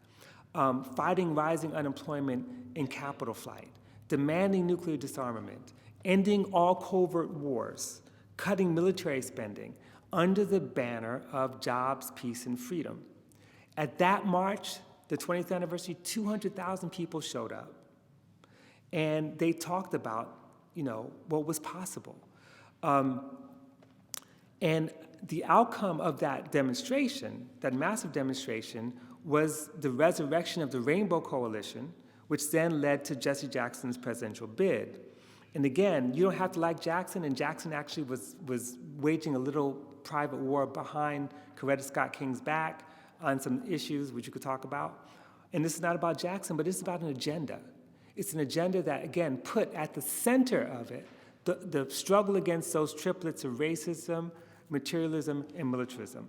Speaker 7: fighting rising unemployment and capital flight, demanding nuclear disarmament, ending all covert wars, cutting military spending under the banner of jobs, peace, and freedom. At that march, the 20th anniversary, 200,000 people showed up. And they talked about, you know, what was possible. And the outcome of that demonstration, that massive demonstration, was the resurrection of the Rainbow Coalition, which then led to Jesse Jackson's presidential bid. And again, you don't have to like Jackson, and Jackson actually was waging a little private war behind Coretta Scott King's back on some issues which you could talk about. And this is not about Jackson, but it's about an agenda. It's an agenda that, again, put at the center of it the struggle against those triplets of racism, materialism, and militarism.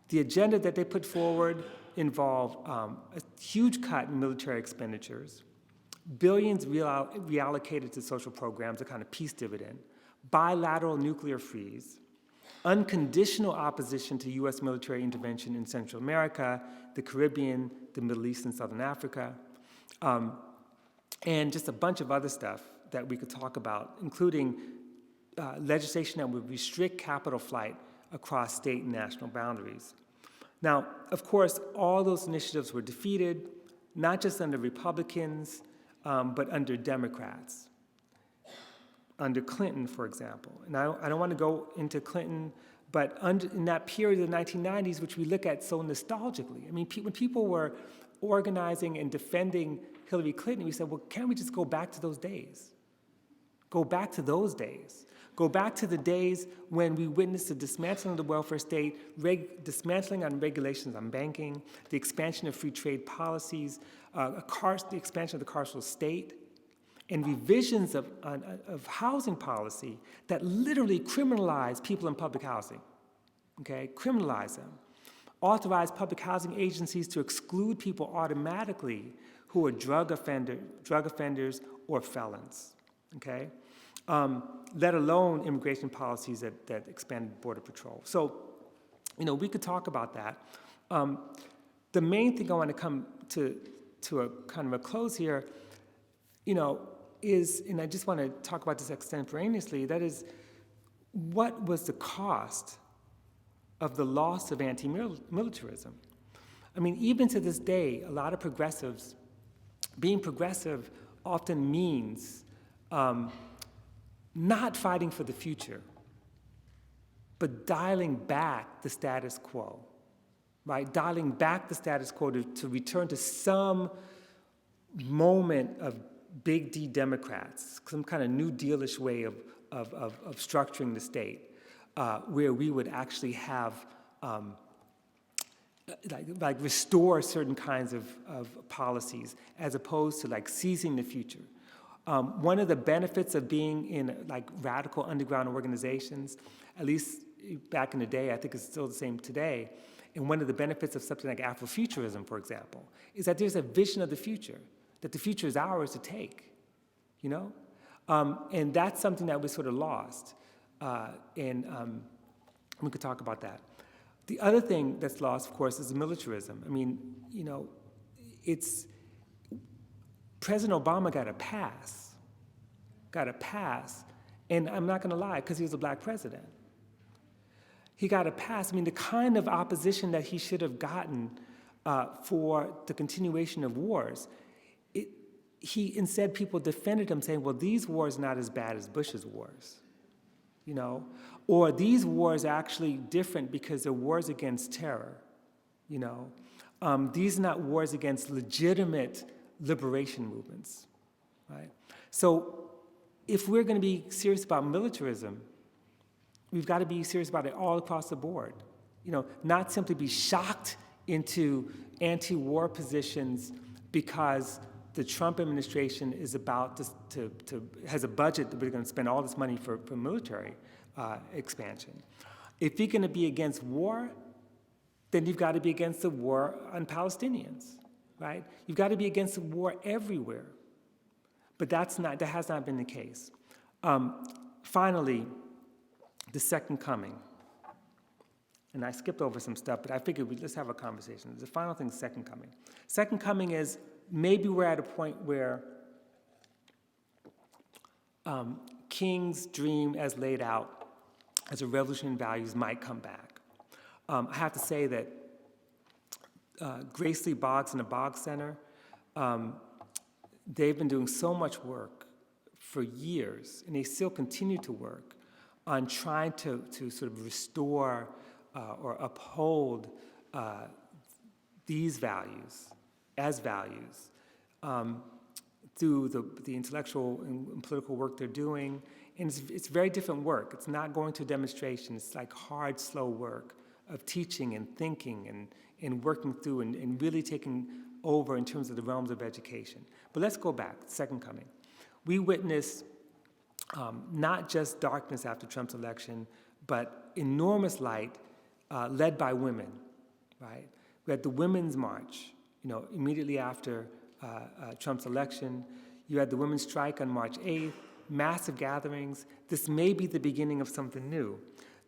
Speaker 7: The agenda that they put forward involved a huge cut in military expenditures, billions reallocated to social programs, a kind of peace dividend, bilateral nuclear freeze, unconditional opposition to U.S. military intervention in Central America, the Caribbean, the Middle East, and Southern Africa, and just a bunch of other stuff that we could talk about, including legislation that would restrict capital flight across state and national boundaries. Now, of course, all those initiatives were defeated, not just under Republicans, but under Democrats. Under Clinton, for example. And I don't want to go into Clinton, but in that period of the 1990s, which we look at so nostalgically, I mean, when people were organizing and defending Hillary Clinton, we said, well, can't we just go back to those days? Go back to those days. Go back to the days when we witnessed the dismantling of the welfare state, dismantling on regulations on banking, the expansion of free trade policies, the expansion of the carceral state, and revisions of housing policy that literally criminalize people in public housing, okay? Criminalize them. Authorize public housing agencies to exclude people automatically who are drug offenders or felons, okay? Let alone immigration policies that expanded border patrol. So, we could talk about that. The main thing I want to come to a kind of a close here, is, and I just want to talk about this extemporaneously, that is, what was the cost of the loss of anti-militarism? I mean, even to this day, a lot of progressives, being progressive often means not fighting for the future, but dialing back the status quo, right? Dialing back the status quo to return to some moment of big D Democrats, some kind of New Dealish way of structuring the state, where we would actually have, like restore certain kinds of policies as opposed to like seizing the future. One of the benefits of being in like radical underground organizations, at least back in the day, I think it's still the same today, and one of the benefits of something like Afrofuturism, for example, is that there's a vision of the future, that the future is ours to take, and that's something that was sort of lost, and we could talk about that. The other thing that's lost, of course, is militarism. I mean, President Obama got a pass, and I'm not gonna lie, because he was a black president. He got a pass. I mean, the kind of opposition that he should have gotten for the continuation of wars, instead people defended him saying, well, these wars are not as bad as Bush's wars, or these wars are actually different because they're wars against terror, These are not wars against legitimate liberation movements, right? So if we're going to be serious about militarism, we've got to be serious about it all across the board. Not simply be shocked into anti-war positions because the Trump administration is about has a budget that we're going to spend all this money for military expansion. If you're going to be against war, then you've got to be against the war on Palestinians, right? You've got to be against the war everywhere. But that has not been the case. Finally, the second coming. And I skipped over some stuff, but I figured let's have a conversation. The final thing is second coming. Second coming is maybe we're at a point where King's dream as laid out as a revolution in values might come back. I have to say that Grace Lee Boggs and the Boggs Center, they've been doing so much work for years, and they still continue to work on trying to sort of restore or uphold these values as values through the intellectual and political work they're doing. And it's very different work. It's not going to a demonstration. It's like hard, slow work of teaching and thinking and working through and really taking over in terms of the realms of education. But let's go back, second coming. We witnessed not just darkness after Trump's election, but enormous light led by women, right? We had the Women's March, immediately after Trump's election. You had the women's strike on March 8th, massive gatherings. This may be the beginning of something new.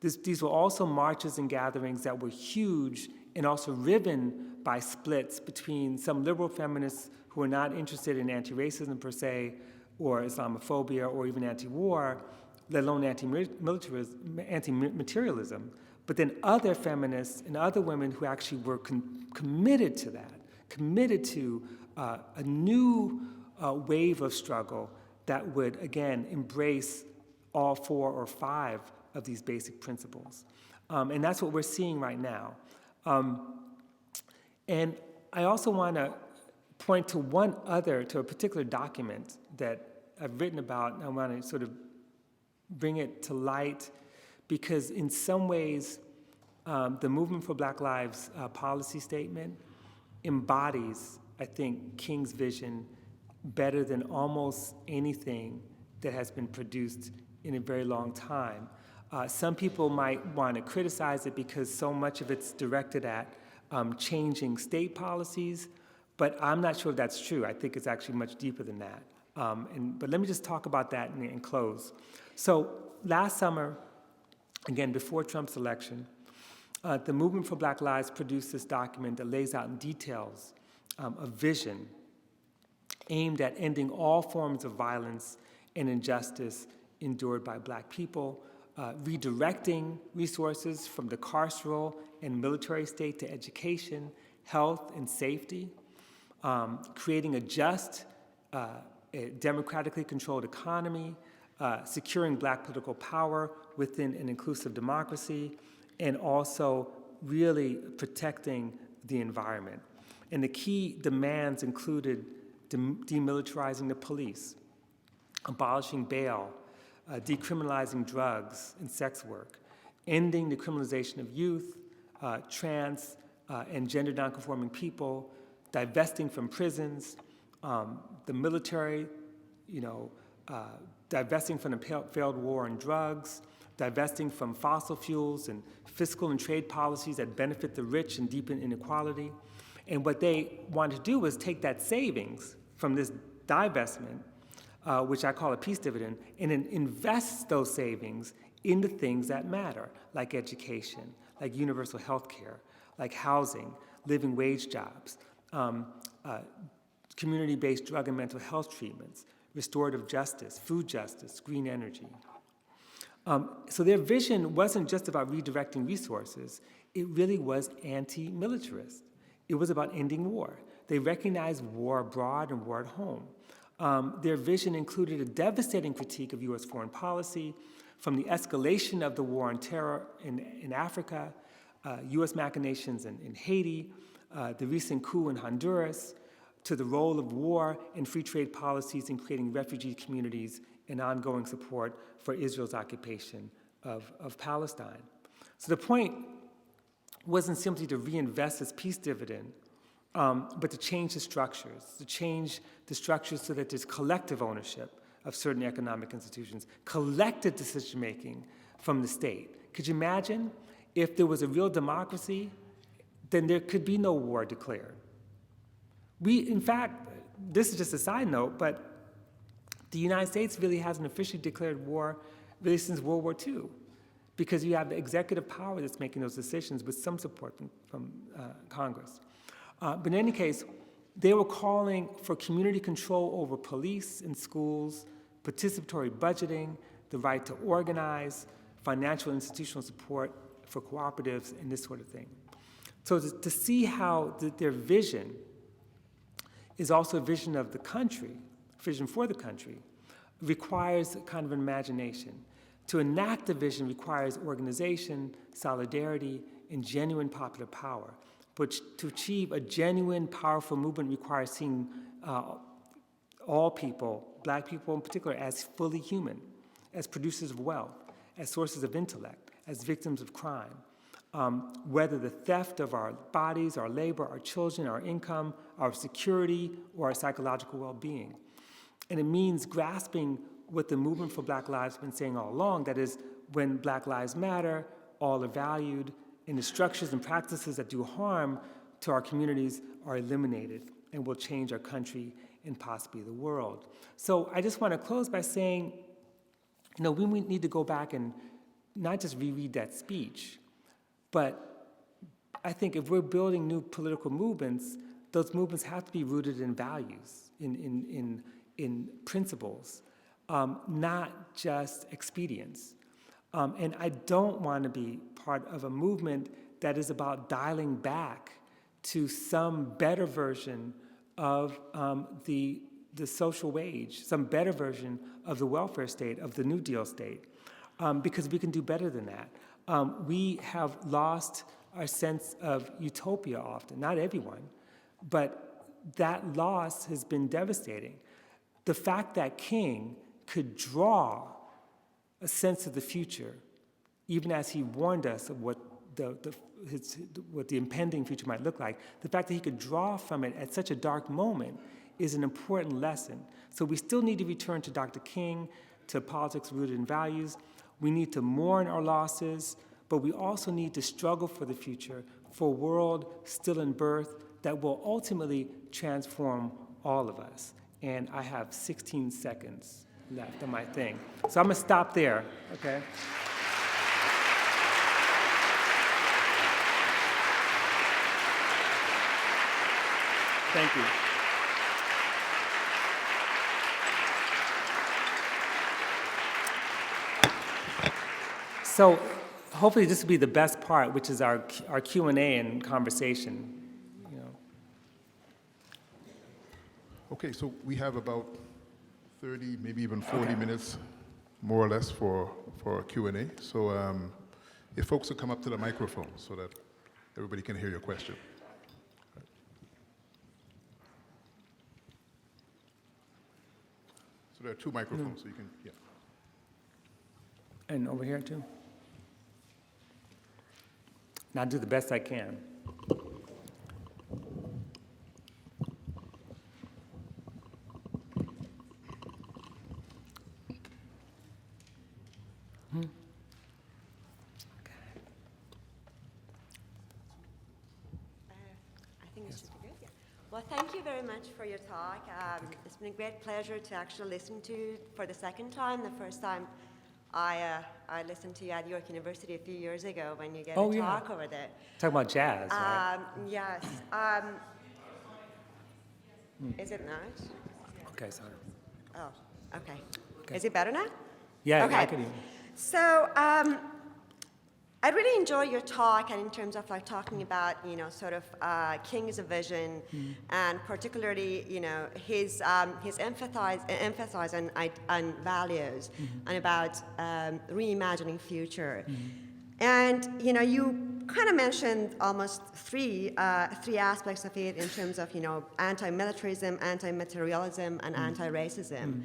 Speaker 7: These were also marches and gatherings that were huge and also riven by splits between some liberal feminists who are not interested in anti-racism per se, or Islamophobia, or even anti-war, let alone anti-materialism, but then other feminists and other women who actually were committed to that, committed to a new wave of struggle that would, again, embrace all 4 or 5 of these basic principles. And that's what we're seeing right now. And I also want to point to to a particular document that I've written about, and I want to sort of bring it to light, because in some ways, the Movement for Black Lives policy statement embodies, I think, King's vision better than almost anything that has been produced in a very long time. Some people might want to criticize it because so much of it's directed at changing state policies, but I'm not sure if that's true. I think it's actually much deeper than that. But let me just talk about that and close. So last summer, again, before Trump's election, the Movement for Black Lives produced this document that lays out in details a vision aimed at ending all forms of violence and injustice endured by Black people, redirecting resources from the carceral and military state to education, health, and safety, creating a just, a democratically controlled economy, securing Black political power within an inclusive democracy, and also really protecting the environment. And the key demands included demilitarizing the police, abolishing bail, decriminalizing drugs and sex work, ending the criminalization of youth, trans and gender nonconforming people, divesting from prisons, the military, divesting from the failed war on drugs, divesting from fossil fuels and fiscal and trade policies that benefit the rich and deepen inequality. And what they wanted to do was take that savings from this divestment, which I call a peace dividend, and then invest those savings into things that matter, like education, like universal health care, like housing, living wage jobs, community-based drug and mental health treatments, restorative justice, food justice, green energy. So their vision wasn't just about redirecting resources, it really was anti-militarist. It was about ending war. They recognized war abroad and war at home. Their vision included a devastating critique of U.S. foreign policy, from the escalation of the war on terror in Africa, U.S. machinations in Haiti, the recent coup in Honduras, to the role of war and free trade policies in creating refugee communities and ongoing support for Israel's occupation of Palestine. So the point wasn't simply to reinvest this peace dividend, but to change the structures, so that there's collective ownership of certain economic institutions, collective decision-making from the state. Could you imagine if there was a real democracy, then there could be no war declared. In fact, this is just a side note, but the United States really hasn't officially declared war really since World War II, because you have the executive power that's making those decisions with some support from Congress. But in any case, they were calling for community control over police and schools, participatory budgeting, the right to organize, financial and institutional support for cooperatives, and this sort of thing. So to see how their vision is also a vision of the country, vision for the country, requires a kind of an imagination. To enact the vision requires organization, solidarity, and genuine popular power. But to achieve a genuine, powerful movement requires seeing all people, Black people in particular, as fully human, as producers of wealth, as sources of intellect, as victims of crime. Whether the theft of our bodies, our labor, our children, our income, our security, or our psychological well-being. And it means grasping what the Movement for Black Lives has been saying all along, that is, when Black lives matter, all are valued, and the structures and practices that do harm to our communities are eliminated and will change our country and possibly the world. So I just want to close by saying, we need to go back and not just reread that speech, but I think if we're building new political movements, those movements have to be rooted in values, in principles, not just expedience. And I don't want to be part of a movement that is about dialing back to some better version of the social wage, some better version of the welfare state, of the New Deal state, because we can do better than that. We have lost our sense of utopia often, not everyone, but that loss has been devastating. The fact that King could draw a sense of the future, even as he warned us of what the impending future might look like, the fact that he could draw from it at such a dark moment is an important lesson. So we still need to return to Dr. King, to politics rooted in values. We need to mourn our losses, but we also need to struggle for the future, for a world still in birth that will ultimately transform all of us. And I have 16 seconds left on my thing. So I'm gonna stop there, okay? Thank you. So hopefully this will be the best part, which is our Q&A and conversation.
Speaker 6: Okay, so we have about 30, maybe even 40 minutes, more or less, for a Q&A. So if folks would come up to the microphone so that everybody can hear your question. So there are two microphones, so you can, yeah.
Speaker 7: And over here too. And I'll do the best I can.
Speaker 8: Well, thank you very much for your talk. It's been a great pleasure to actually listen to you for the second time. The first time I listened to you at York University a few years ago when you gave a talk over there.
Speaker 7: Talk about jazz, right?
Speaker 8: Yes. Is it not?
Speaker 7: Okay, sorry.
Speaker 8: Oh, okay. Is it better now?
Speaker 7: Yeah,
Speaker 8: okay.
Speaker 7: I can hear you.
Speaker 8: So, I really enjoy your talk, and in terms of like talking about, sort of King's vision, and particularly, his emphasis on values and about reimagining future. And you kind of mentioned almost three aspects of it in terms of anti-militarism, anti-materialism, and anti-racism.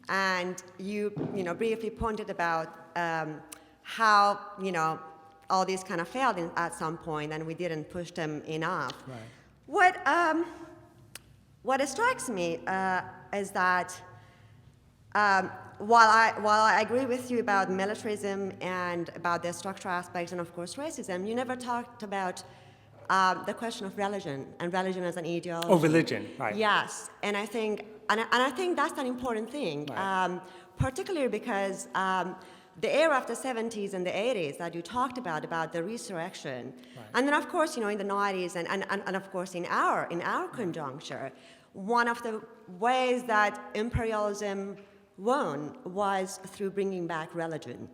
Speaker 8: And you briefly pointed about how all these kind of failed at some point, and we didn't push them enough. Right. What strikes me is that while I agree with you about militarism and about the structural aspects and of course racism, you never talked about the question of religion and religion as an ideology.
Speaker 7: Oh, religion, right?
Speaker 8: Yes, and I think that's an important thing, right. Particularly because. The era of the 70s and the 80s that you talked about the resurrection, right. And then of course, in the 90s and of course in our conjuncture, one of the ways that imperialism won was through bringing back religion,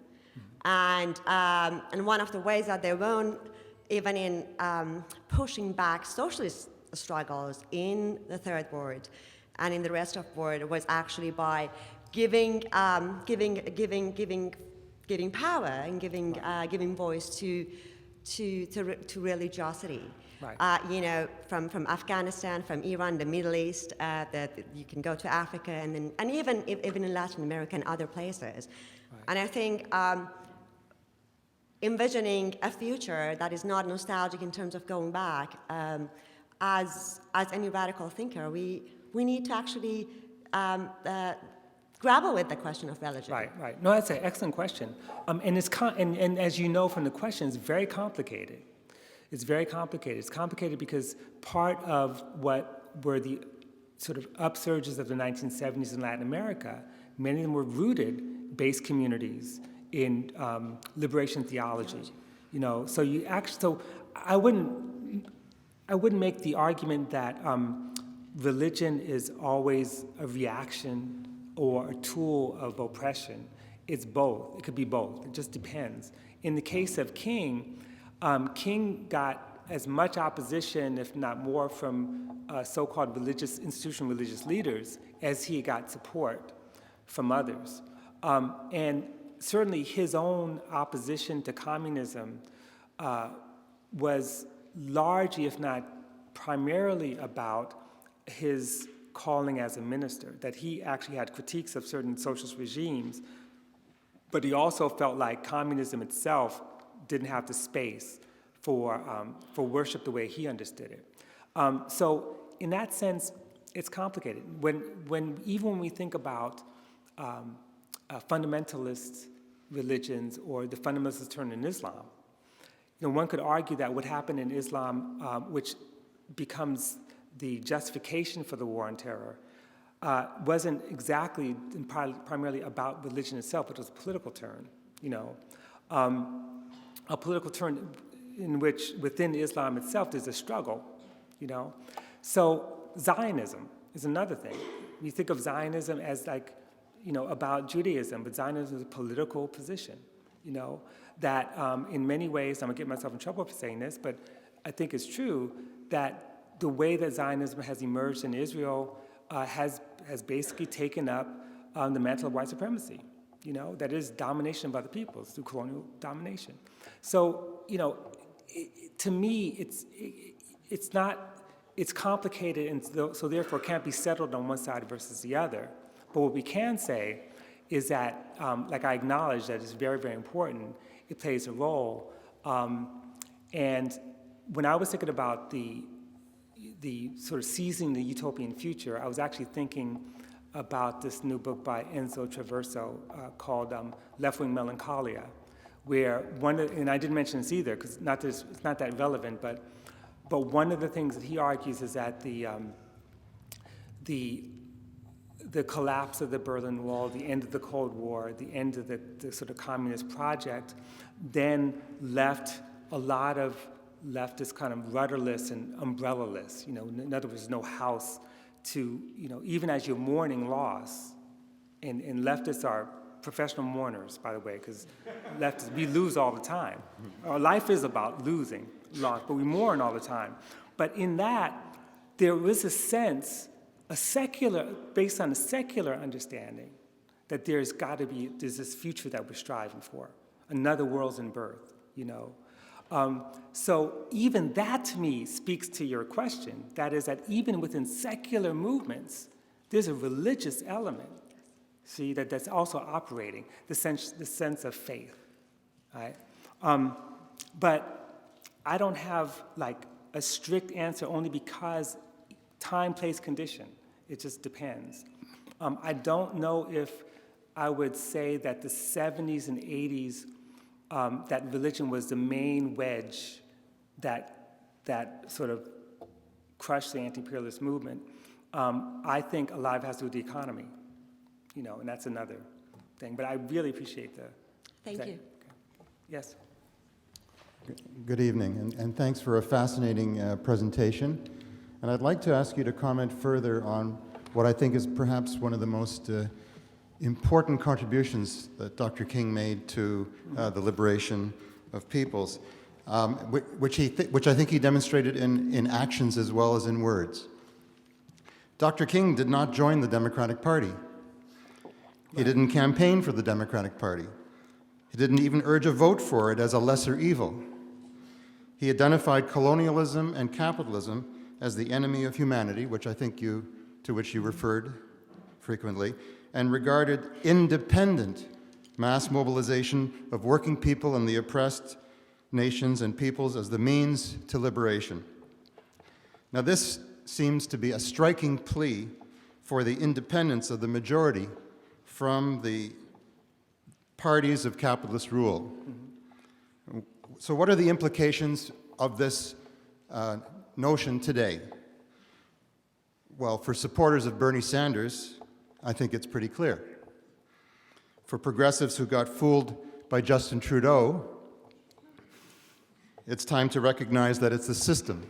Speaker 8: and one of the ways that they won, even in pushing back socialist struggles in the Third World and in the rest of the world, was actually by giving power and giving voice to religiosity. Right. From Afghanistan, from Iran, the Middle East, that you can go to Africa, and even in Latin America and other places. Right. And I think envisioning a future that is not nostalgic in terms of going back, as any radical thinker, we need to actually grapple with the question of religion.
Speaker 7: Right. No, that's an excellent question. And as you know from the question, it's very complicated. It's very complicated. It's complicated because part of what were the sort of upsurges of the 1970s in Latin America, many of them were rooted base communities in liberation theology. You know, so you actually, so I wouldn't make the argument that religion is always a reaction or a tool of oppression. It's both. It could be both. It just depends. In the case of King, King got as much opposition, if not more, from so-called institutional religious leaders as he got support from others. And certainly his own opposition to communism was largely, if not primarily, about his calling as a minister, that he actually had critiques of certain socialist regimes, but he also felt like communism itself didn't have the space for worship the way he understood it. So in that sense, it's complicated. Even when we think about fundamentalist religions or the fundamentalist turn in Islam, you know, one could argue that what happened in Islam, which becomes the justification for the war on terror, wasn't exactly and primarily about religion itself, but it was a political turn, you know. A political turn in which within Islam itself there's a struggle, you know. So Zionism is another thing. You think of Zionism as like, you know, about Judaism, but Zionism is a political position, you know, that in many ways, I'm gonna get myself in trouble for saying this, but I think it's true that the way that Zionism has emerged in Israel has basically taken up the mantle of white supremacy, you know, that is domination by the peoples through colonial domination. So, you know, to me, it's complicated, and so therefore can't be settled on one side versus the other. But what we can say is that, like I acknowledge that it's very, very important, it plays a role. And when I was thinking about the sort of seizing the utopian future, I was actually thinking about this new book by Enzo Traverso called Left-Wing Melancholia, where and I didn't mention this either because it's not that relevant, but one of the things that he argues is that the collapse of the Berlin Wall, the end of the Cold War, the end of the sort of communist project, then left a lot of leftists kind of rudderless and umbrella-less. You know, in other words, no house to, you know, even as you're mourning loss, and leftists are professional mourners, by the way, because leftists, we lose all the time. Our life is about losing, loss, but we mourn all the time. But in that, there is a sense, based on a secular understanding, that there's this future that we're striving for, another world's in birth, you know. So even that to me speaks to your question, that is that even within secular movements, there's a religious element, see, that's also operating, the sense of faith, right? But I don't have like a strict answer only because time, place, condition. It just depends. I don't know if I would say that the 70s and 80s, that religion was the main wedge that sort of crushed the anti-imperialist movement. I think a lot of it has to do with the economy, you know, and that's another thing. But I really appreciate
Speaker 8: Thank you.
Speaker 7: Okay. Yes.
Speaker 9: Good evening, and thanks for a fascinating presentation. And I'd like to ask you to comment further on what I think is perhaps one of the most important contributions that Dr. King made to the liberation of peoples, which I think he demonstrated in actions as well as in words. Dr. King did not join the Democratic Party. He didn't campaign for the Democratic Party. He didn't even urge a vote for it as a lesser evil. He identified colonialism and capitalism as the enemy of humanity, which I think to which you referred frequently, and regarded independent mass mobilization of working people and the oppressed nations and peoples as the means to liberation. Now, this seems to be a striking plea for the independence of the majority from the parties of capitalist rule. Mm-hmm. So what are the implications of this notion today? Well, for supporters of Bernie Sanders, I think it's pretty clear. For progressives who got fooled by Justin Trudeau, it's time to recognize that it's the system.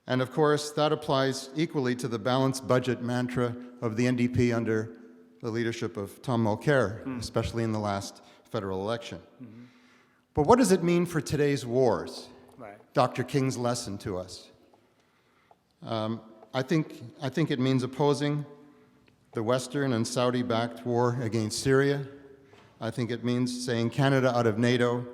Speaker 9: And of course, that applies equally to the balanced budget mantra of the NDP under the leadership of Tom Mulcair, especially in the last federal election. But what does it mean for today's wars?
Speaker 7: Right.
Speaker 9: Dr. King's lesson to us. I think it means opposing the Western and Saudi-backed war against Syria. I think it means saying Canada out of NATO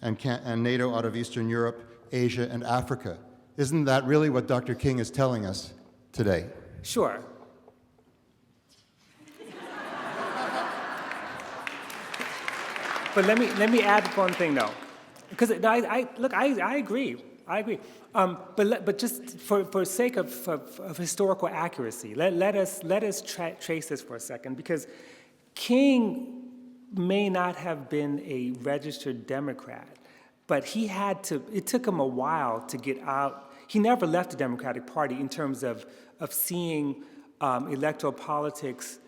Speaker 9: and NATO out of Eastern Europe, Asia, and Africa. Isn't that really what Dr. King is telling us today?
Speaker 7: Sure. But let me add one thing though, because I agree. But just for sake of historical accuracy, let us trace this for a second, because King may not have been a registered Democrat, but he had to. It took him a while to get out. He never left the Democratic Party in terms of seeing electoral politics,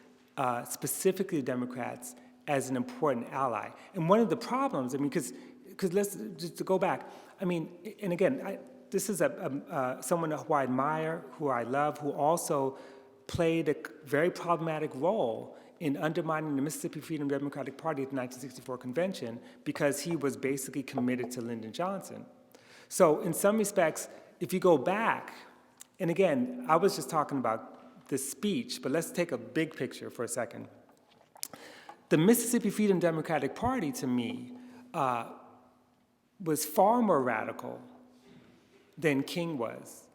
Speaker 7: specifically Democrats, as an important ally. And one of the problems, I mean, because let's just to go back, I mean, and again, this is someone who I admire, who I love, who also played a very problematic role in undermining the Mississippi Freedom Democratic Party at the 1964 convention, because he was basically committed to Lyndon Johnson. So in some respects, if you go back, and again, I was just talking about this speech, but let's take a big picture for a second. The Mississippi Freedom Democratic Party, to me, was far more radical than King was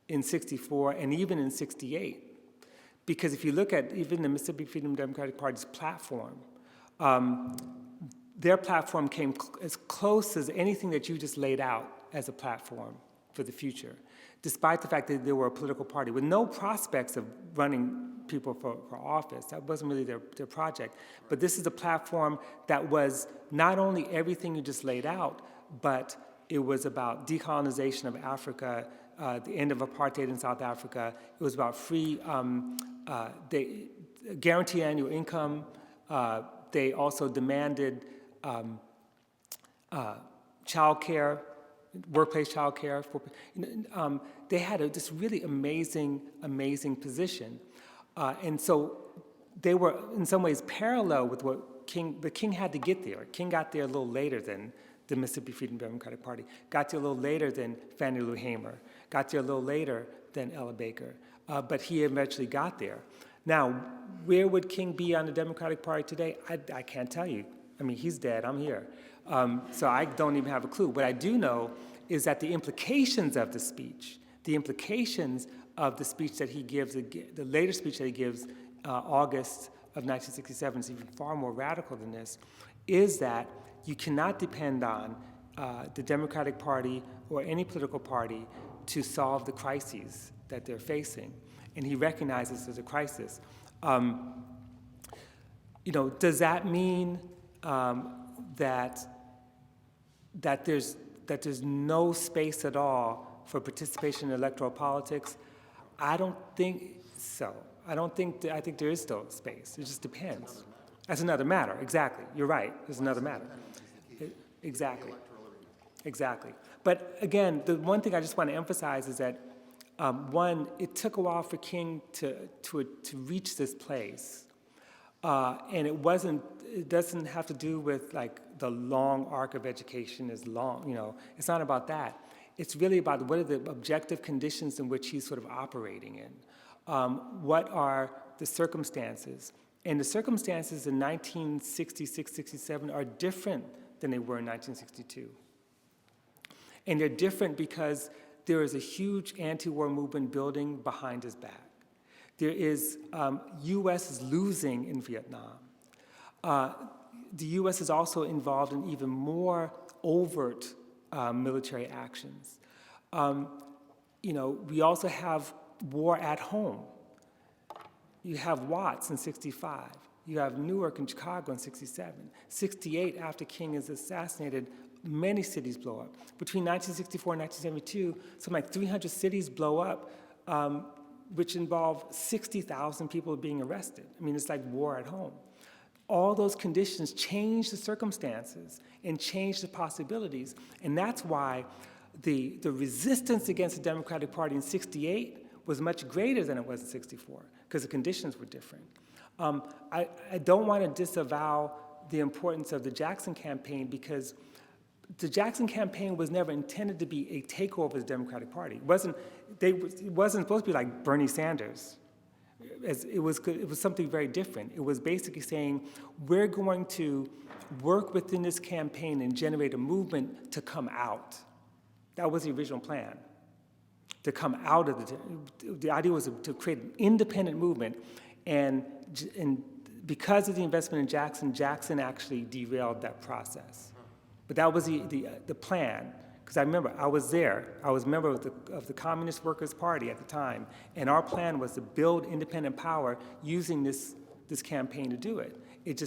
Speaker 7: in '64 and even in '68. Because if you look at even the Mississippi Freedom Democratic Party's platform, their platform came as close as anything that you just laid out as a platform for the future, despite the fact that they were a political party with no prospects of running people for office. That wasn't really their project. But this is a platform that was not only everything you just laid out, but it was about decolonization of Africa, the end of apartheid in South Africa. It was about free, they guaranteed annual income. They also demanded child care, workplace child care. They had this really amazing position. And so they were in some ways parallel with what King had to get there. King got there a little later than the Mississippi Freedom Democratic Party, got there a little later than Fannie Lou Hamer, got there a little later than Ella Baker, but he eventually got there. Now, where would King be on the Democratic Party today? I can't tell you. I mean, he's dead, I'm here. So I don't even have a clue. What I do know is that the implications of the speech, the implications of the speech that he gives, the later speech that he gives, August of 1967, is even far more radical than this, is that you cannot depend on the Democratic Party or any political party to solve the crises that they're facing. And he recognizes there's a crisis. Does that mean that there's no space at all for participation in electoral politics? I don't think so. I think there is still space. It just depends. That's another matter. Exactly. You're right. It's another matter. Exactly. But again, the one thing I just want to emphasize is that one, it took a while for King to reach this place, and it doesn't have to do with like the long arc of education is long. It's not about that. It's really about what are the objective conditions in which he's sort of operating in. What are the circumstances? And the circumstances in 1966, 67 are different than they were in 1962. And they're different because there is a huge anti-war movement building behind his back. There is, U.S. is losing in Vietnam. The U.S. is also involved in even more overt military actions. We also have war at home. You have Watts in 65. You have Newark and Chicago in 67. 68, after King is assassinated, many cities blow up. Between 1964 and 1972, something like 300 cities blow up which involved 60,000 people being arrested. I mean, it's like war at home. All those conditions changed the circumstances and changed the possibilities. And that's why the resistance against the Democratic Party in '68 was much greater than it was in '64, because the conditions were different. I don't want to disavow the importance of the Jackson campaign, because the Jackson campaign was never intended to be a takeover of the Democratic Party. It wasn't supposed to be like Bernie Sanders. It was something very different. It was basically saying, we're going to work within this campaign and generate a movement to come out. That was the original plan, to come out of the idea was to create an independent movement, and because of the investment in Jackson, Jackson actually derailed that process. But that was the plan, because I remember I was there. I was a member of the Communist Workers' Party at the time, and our plan was to build independent power using this campaign to do it. It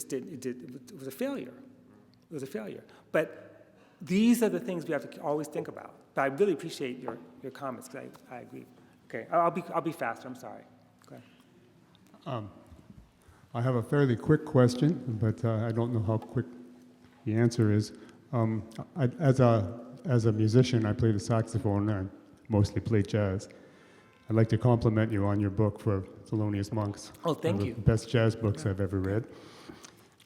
Speaker 7: was a failure. It was a failure. But these are the things we have to always think about. But I really appreciate your comments, because I agree. Okay, I'll be faster. I'm sorry. Go ahead.
Speaker 10: I have a fairly quick question, but I don't know how quick the answer is. As a musician, I play the saxophone and mostly play jazz. I'd like to compliment you on your book for Thelonious Monk's.
Speaker 7: Oh, thank you.
Speaker 10: One of the best jazz books I've ever read.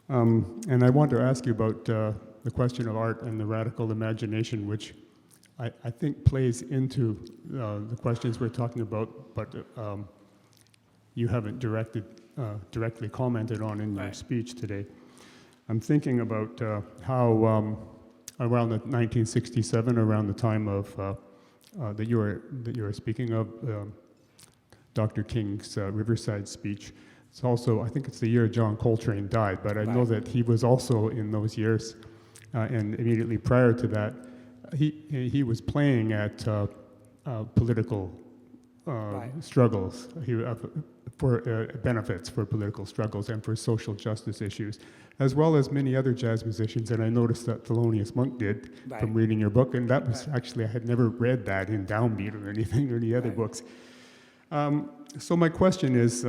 Speaker 10: And I want to ask you about the question of art and the radical imagination, which I think plays into the questions we're talking about, but you haven't directly commented on in your speech today. I'm thinking about how around 1967, around the time of that you were speaking of, Dr. King's Riverside speech. It's also, I think it's the year John Coltrane died, but I know that he was also in those years, and immediately prior to that, he was playing at political struggles, for benefits for political struggles and for social justice issues, as well as many other jazz musicians. And I noticed that Thelonious Monk did from reading your book, and that was actually, I had never read that in Downbeat or anything or any other books. So my question is,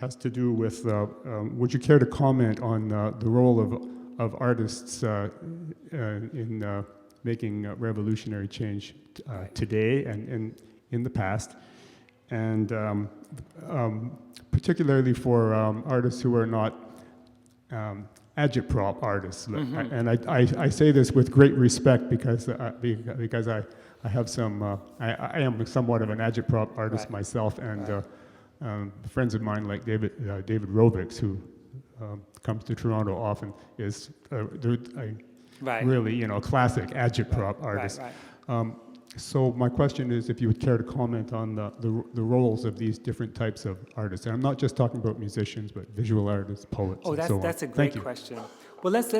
Speaker 10: has to do with, would you care to comment on the role of artists in making revolutionary change today and in the past, and particularly for artists who are not agitprop artists? Mm-hmm. And I say this with great respect because I have some, I am somewhat of an agitprop artist myself, and friends of mine like David Rovics, who comes to Toronto often, is really, classic agitprop artist. So my question is, if you would care to comment on the roles of these different types of artists. And I'm not just talking about musicians, but visual artists, poets, and so on.
Speaker 7: That's a great question. Well, let's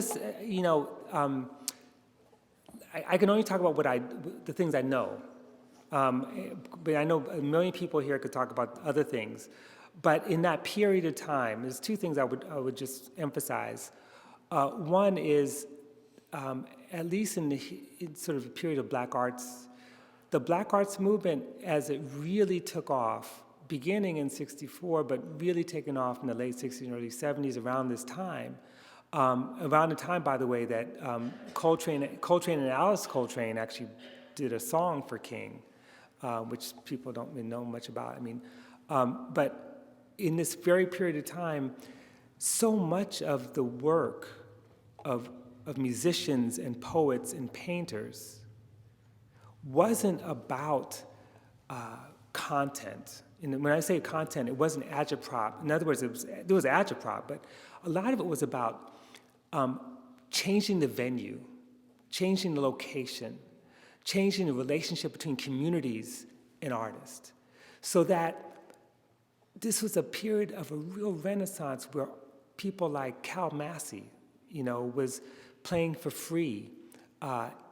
Speaker 7: I can only talk about the things I know. But I know a million people here could talk about other things. But in that period of time, there's two things I would just emphasize. One is, at least in sort of a period of black arts, the black arts movement, as it really took off, beginning in '64, but really taken off in the late '60s and early '70s, around this time, around the time, by the way, that Coltrane and Alice Coltrane actually did a song for King, which people don't really know much about. I mean, but in this very period of time, so much of the work of musicians and poets and painters wasn't about content. And when I say content, it wasn't agitprop. In other words, there was agitprop, but a lot of it was about changing the venue, changing the location, changing the relationship between communities and artists, so that this was a period of a real renaissance where people like Cal Massey, was playing for free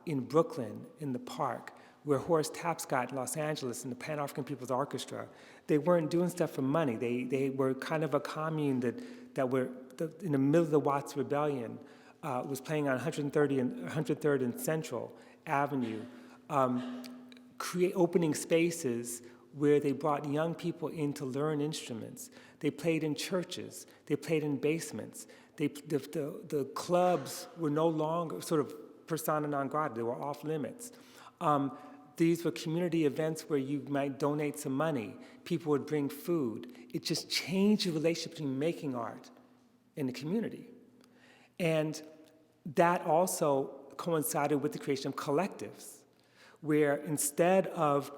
Speaker 7: in Brooklyn, in the Park, where Horace Tapscott in Los Angeles in the Pan-African People's Orchestra, they weren't doing stuff for money. They were kind of a commune that were in the middle of the Watts Rebellion, was playing on 103rd and Central Avenue, opening spaces where they brought young people in to learn instruments. They played in churches. They played in basements. The clubs were no longer sort of persona non grata. They were off limits. These were community events where you might donate some money. People would bring food. It just changed the relationship between making art and the community. And that also coincided with the creation of collectives, where instead of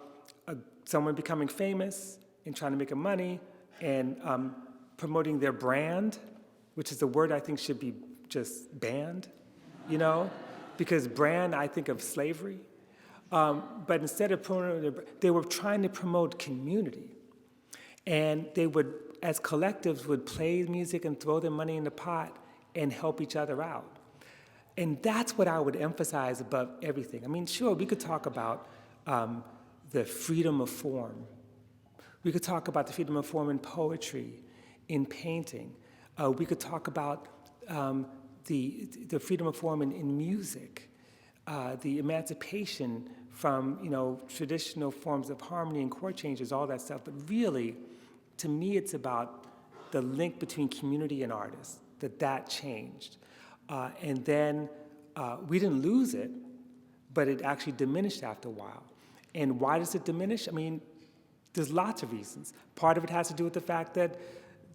Speaker 7: someone becoming famous and trying to make money and promoting their brand, which is a word I think should be just banned, because brand, I think of slavery. But instead of promoting, they were trying to promote community. And they would, as collectives, would play music and throw their money in the pot and help each other out. And that's what I would emphasize above everything. I mean, sure, we could talk about the freedom of form. We could talk about the freedom of form in poetry, in painting. We could talk about the freedom of form in music, the emancipation from traditional forms of harmony and chord changes, all that stuff. But really, to me, it's about the link between community and artists, that changed. And then we didn't lose it, but it actually diminished after a while. And why does it diminish? I mean, there's lots of reasons. Part of it has to do with the fact that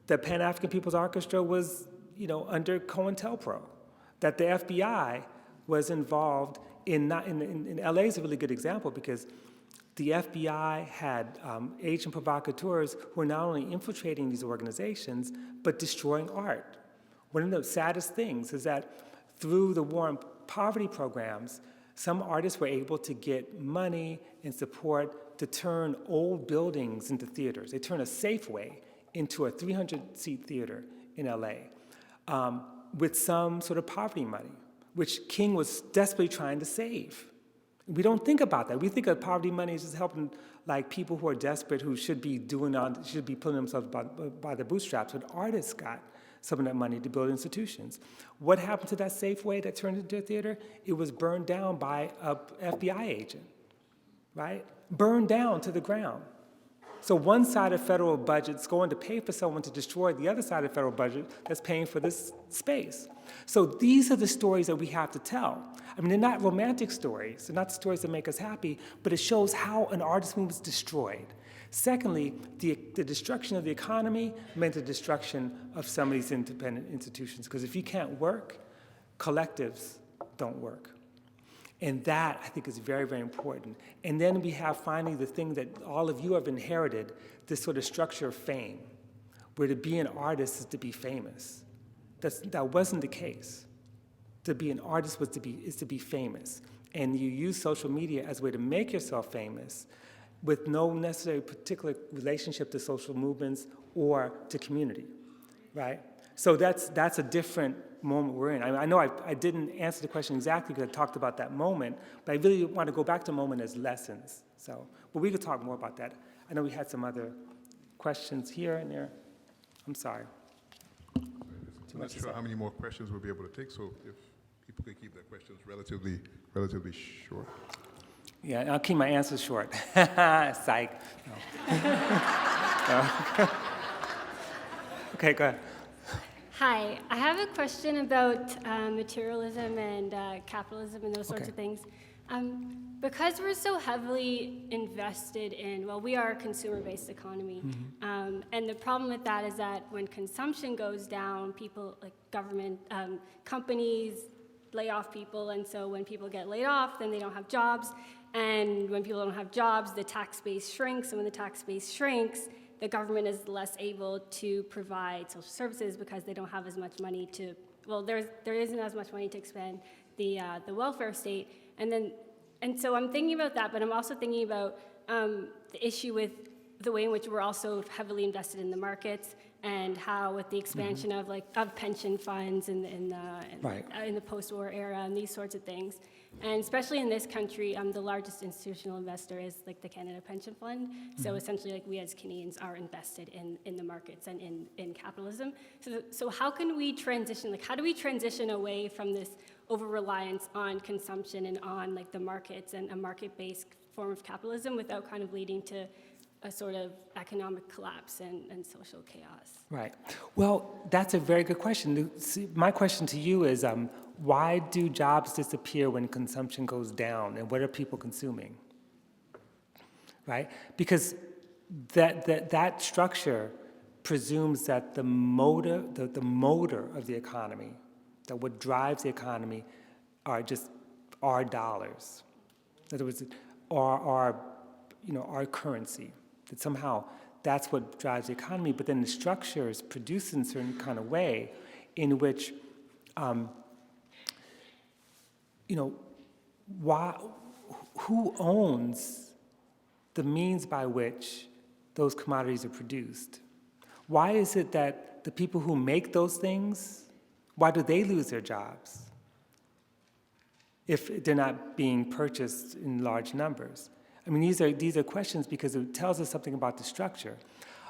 Speaker 7: the Pan-African People's Orchestra was, under COINTELPRO, that the FBI was involved in LA is a really good example because the FBI had agent provocateurs who were not only infiltrating these organizations, but destroying art. One of the saddest things is that through the war on poverty programs, some artists were able to get money and support to turn old buildings into theaters. They turned a Safeway into a 300-seat theater in LA with some sort of poverty money, which King was desperately trying to save. We don't think about that. We think of poverty money as just helping people who are desperate, who should be pulling themselves by their bootstraps, but artists got some of that money to build institutions. What happened to that Safeway that turned into a theater? It was burned down by a FBI agent, right? Burned down to the ground. So one side of federal budget's going to pay for someone to destroy the other side of the federal budget that's paying for this space. So these are the stories that we have to tell. I mean, they're not romantic stories. They're not stories that make us happy, but it shows how an artist movement was destroyed. Secondly, the destruction of the economy meant the destruction of some of these independent institutions, because if you can't work, collectives don't work. And that, I think, is very, very important. And then we have finally the thing that all of you have inherited, this sort of structure of fame, where to be an artist is to be famous. That wasn't the case. To be an artist is to be famous. And you use social media as a way to make yourself famous with no necessary particular relationship to social movements or to community, right? So that's a different moment we're in. I know I didn't answer the question exactly because I talked about that moment, but I really want to go back to moment as lessons. So, but we could talk more about that. I know we had some other questions here and there. I'm sorry.
Speaker 6: I'm not sure how many more questions we'll be able to take, so if people could keep their questions relatively short.
Speaker 7: Yeah, I'll keep my answers short. Psych. No. Okay, go ahead.
Speaker 11: Hi, I have a question about materialism and capitalism and those sorts of things. Because we're so heavily invested in, we are a consumer-based economy, and the problem with that is that when consumption goes down, people, like government, companies lay off people, and so when people get laid off, then they don't have jobs, and when people don't have jobs, the tax base shrinks, and when the tax base shrinks, the government is less able to provide social services because they don't have as much money to, there isn't as much money to expand the welfare state. And so I'm thinking about that, but I'm also thinking about the issue with the way in which we're also heavily invested in the markets and how with the expansion of pension funds in the post-war era and these sorts of things. And especially in this country, the largest institutional investor is the Canada Pension Fund. So essentially, we as Canadians are invested in the markets and in capitalism. So how can we transition? How do we transition away from this over-reliance on consumption and on the markets and a market-based form of capitalism without kind of leading to a sort of economic collapse and social chaos?
Speaker 7: Right. Well, that's a very good question. See, my question to you is, why do jobs disappear when consumption goes down, and what are people consuming? Right? Because that structure presumes that the motor of the economy, that what drives the economy, are dollars. In other words, our currency. That somehow that's what drives the economy. But then the structure is produced in a certain kind of way, in which, who owns the means by which those commodities are produced? Why is it that the people who make those things, why do they lose their jobs if they're not being purchased in large numbers? I mean, these are questions because it tells us something about the structure.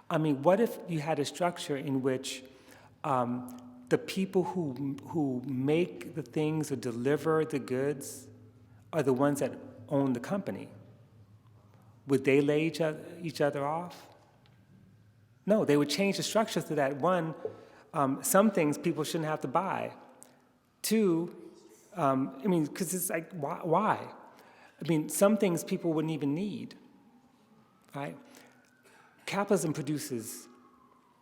Speaker 7: I mean, what if you had a structure in which the people who make the things or deliver the goods are the ones that own the company? Would they lay each other off? No, they would change the structure so that, one, some things people shouldn't have to buy. Two, because it's like, why? I mean, some things people wouldn't even need, right? Capitalism produces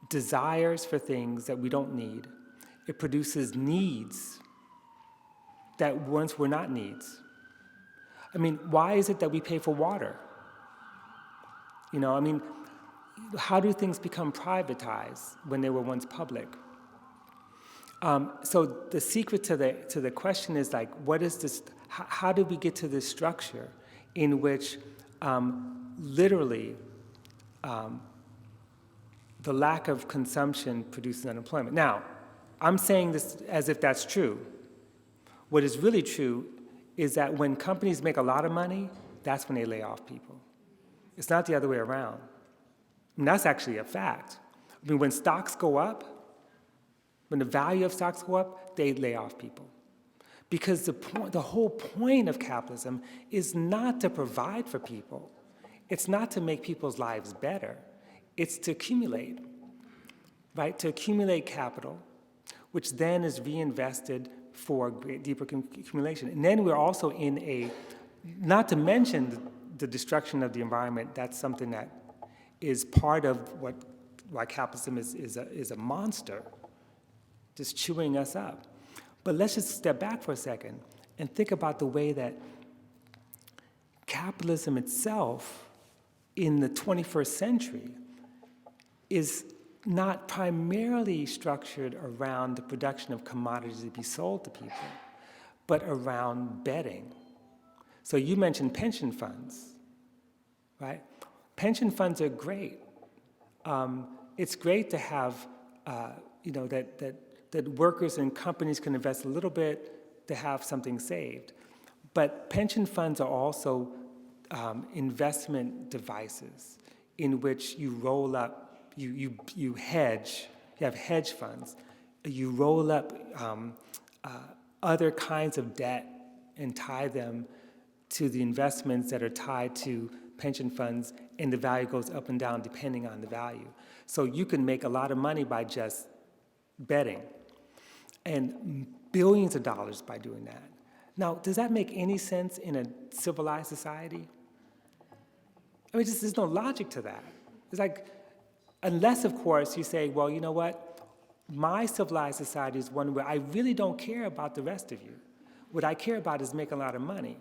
Speaker 7: desires for things that we don't need. It produces needs that once were not needs. I mean, why is it that we pay for water? How do things become privatized when they were once public? So the secret to the question is like, what is this? How do we get to this structure in which literally the lack of consumption produces unemployment? Now, I'm saying this as if that's true. What is really true is that when companies make a lot of money, that's when they lay off people. It's not the other way around. And that's actually a fact. I mean, when stocks go up, when the value of stocks go up, they lay off people. Because the whole point of capitalism is not to provide for people. It's not to make people's lives better. It's to accumulate, right? To accumulate capital, which then is reinvested for deeper accumulation. And then we're also in not to mention the destruction of the environment. That's something that is part of why capitalism is a monster, just chewing us up. But let's just step back for a second and think about the way that capitalism itself in the 21st century is not primarily structured around the production of commodities to be sold to people, but around betting. So you mentioned pension funds, right? Pension funds are great. It's great to have, that workers and companies can invest a little bit to have something saved. But pension funds are also investment devices in which you roll up, you hedge, you have hedge funds. You roll up other kinds of debt and tie them to the investments that are tied to pension funds, and the value goes up and down depending on the value. So you can make a lot of money by just betting, and billions of dollars by doing that. Now, does that make any sense in a civilized society? I mean, there's no logic to that. It's like, unless, of course, you say, well, you know what? My civilized society is one where I really don't care about the rest of you. What I care about is making a lot of money.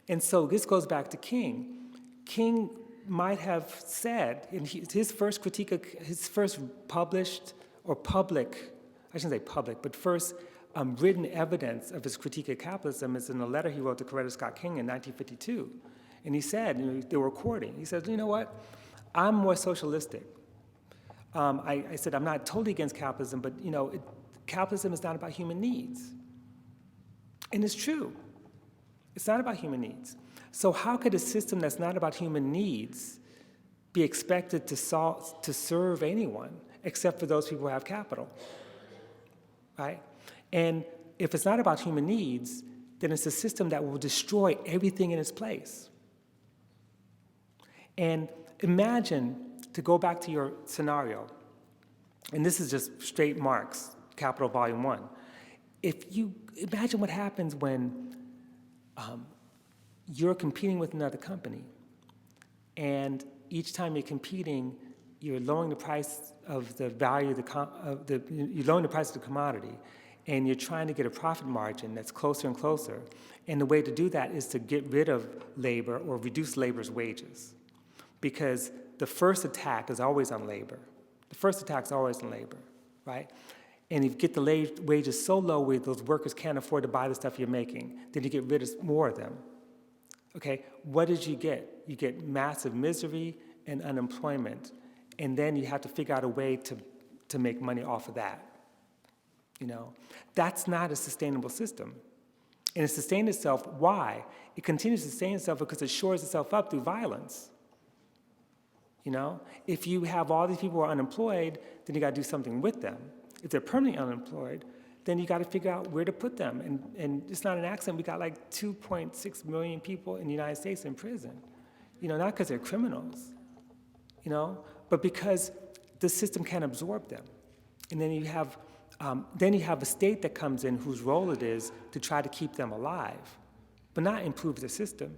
Speaker 7: And so this goes back to King. King might have said in his first critique, his first published or public, I shouldn't say public, but first written evidence of his critique of capitalism is in a letter he wrote to Coretta Scott King in 1952. And he said, they were recording, he said, you know what, I'm more socialistic. I said, I'm not totally against capitalism, but capitalism is not about human needs. And it's true. It's not about human needs. So how could a system that's not about human needs be expected to serve anyone except for those people who have capital, right? And if it's not about human needs, then it's a system that will destroy everything in its place. And imagine, to go back to your scenario, and this is just straight Marx, Capital Volume 1. If you imagine what happens when you're competing with another company, and each time you're competing, you're lowering the price of the value of you're lowering the price of the commodity, and you're trying to get a profit margin that's closer and closer. And the way to do that is to get rid of labor or reduce labor's wages, because the first attack is always on labor. The first attack is always on labor, right? And if you get the wages so low where those workers can't afford to buy the stuff you're making, then you get rid of more of them. Okay, what did you get? You get massive misery and unemployment, and then you have to figure out a way to make money off of that. You know, that's not a sustainable system. And it sustains itself, why? It continues to sustain itself because it shores itself up through violence. You know, if you have all these people who are unemployed, then you got to do something with them. If they're permanently unemployed, then you got to figure out where to put them. And it's not an accident. We got like 2.6 million people in the United States in prison. You know, not because they're criminals, you know, but because the system can't absorb them. And then you have a state that comes in whose role it is to try to keep them alive, but not improve the system.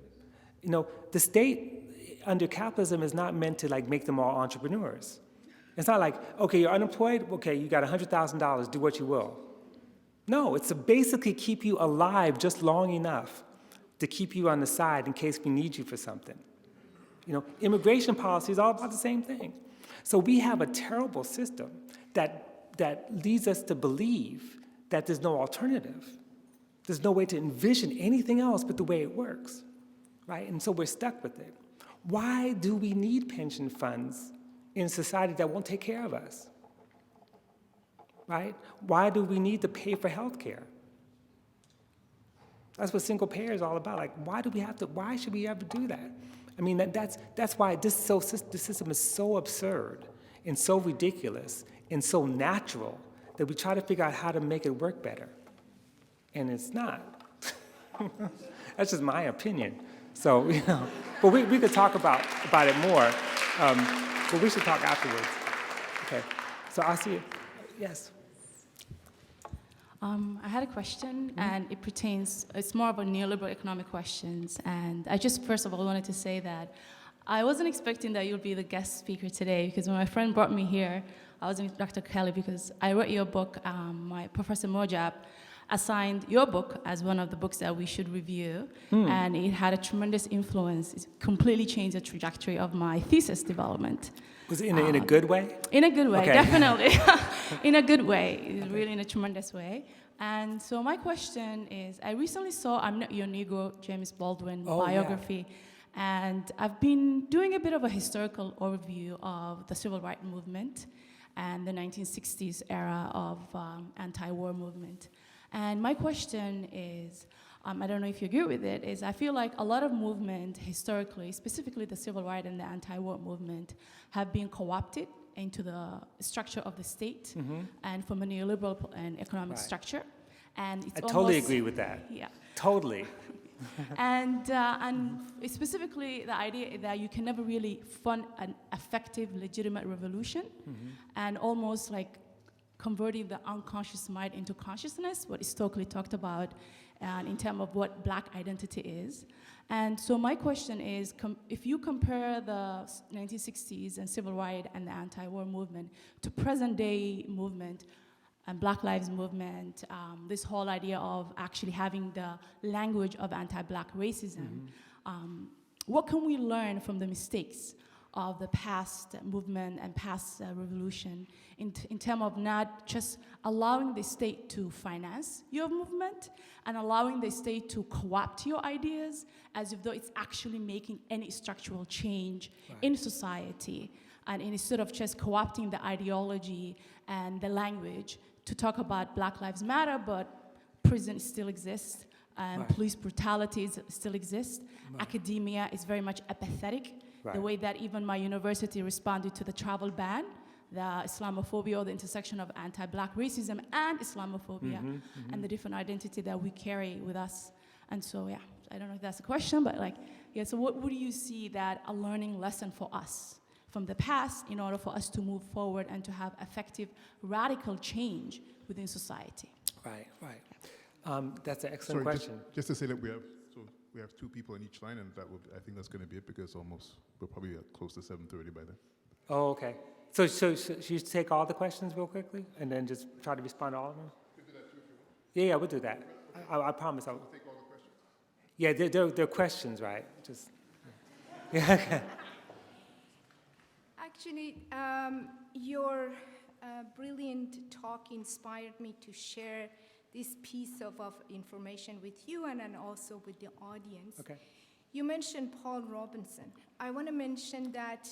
Speaker 7: You know, the state under capitalism is not meant to like make them all entrepreneurs. It's not like, okay, you're unemployed, okay, you got $100,000, do what you will. No, it's to basically keep you alive just long enough to keep you on the side in case we need you for something. You know, immigration policy is all about the same thing. So we have a terrible system that leads us to believe that there's no alternative. There's no way to envision anything else but the way it works, right? And so we're stuck with it. Why do we need pension funds in a society that won't take care of us, right? Why do we need to pay for health care? That's what single payer is all about. Like, why should we ever do that? I mean, that's why this system is so absurd and so ridiculous and so natural that we try to figure out how to make it work better. And it's not. That's just my opinion. So, you know, but we could talk about it more, but we should talk afterwards. Okay, so I'll see you. Yes.
Speaker 5: I had a question, and it's more about neoliberal economic questions. And I just, first of all, wanted to say that I wasn't expecting that you'd be the guest speaker today, because when my friend brought me here, I was with Dr. Kelley because I read your book. My Professor Mojab assigned your book as one of the books that we should review, and it had a tremendous influence. It completely changed the trajectory of my thesis development.
Speaker 7: Was it in a good way?
Speaker 5: In a good way,
Speaker 7: okay.
Speaker 5: Definitely. In a good way, really in a tremendous way. And so my question is, I recently saw I'm Not Your Negro, James Baldwin biography, and I've been doing a bit of a historical overview of the civil rights movement and the 1960s era of anti-war movement. And my question is, I don't know if you agree with it, is I feel like a lot of movement historically, specifically the civil rights and the anti-war movement, have been co-opted into the structure of the state and from a neoliberal and economic structure. And it's
Speaker 7: totally agree with that.
Speaker 5: Yeah.
Speaker 7: Totally.
Speaker 5: And specifically the idea that you can never really fund an effective, legitimate revolution, and almost like converting the unconscious mind into consciousness, what is Stokely talked about in terms of what Black identity is. And so my question is, if you compare the 1960s and civil rights and the anti-war movement to present-day movement and Black Lives Movement, this whole idea of actually having the language of anti-Black racism, what can we learn from the mistakes of the past movement and past revolution in terms of not just allowing the state to finance your movement and allowing the state to co-opt your ideas as if though it's actually making any structural change in society, and instead of just co-opting the ideology and the language to talk about Black Lives Matter, but prison still exists, police brutality still exists, academia is very much apathetic. The way that even my university responded to the travel ban, the Islamophobia, or the intersection of anti-Black racism and Islamophobia, and the different identity that we carry with us. And so, yeah, I don't know if that's a question, but like, yeah, so what do you see that a learning lesson for us from the past in order for us to move forward and to have effective radical change within society?
Speaker 7: Right, right. That's an excellent question.
Speaker 6: Just to say that we have 2 people in each line, and I think that's going to be it because we're probably close to 7:30 by then.
Speaker 7: Oh, okay. So should you take all the questions real quickly and then just try to respond to all of them?
Speaker 6: We can do that too if you want.
Speaker 7: Yeah, we'll do that. I promise I'll.
Speaker 6: We'll take all the questions.
Speaker 7: Yeah, they're questions, right? Just. Yeah. Okay.
Speaker 12: Actually, your brilliant talk inspired me to share this piece of information with you and then also with the audience.
Speaker 7: Okay.
Speaker 12: You mentioned Paul Robinson. I want to mention that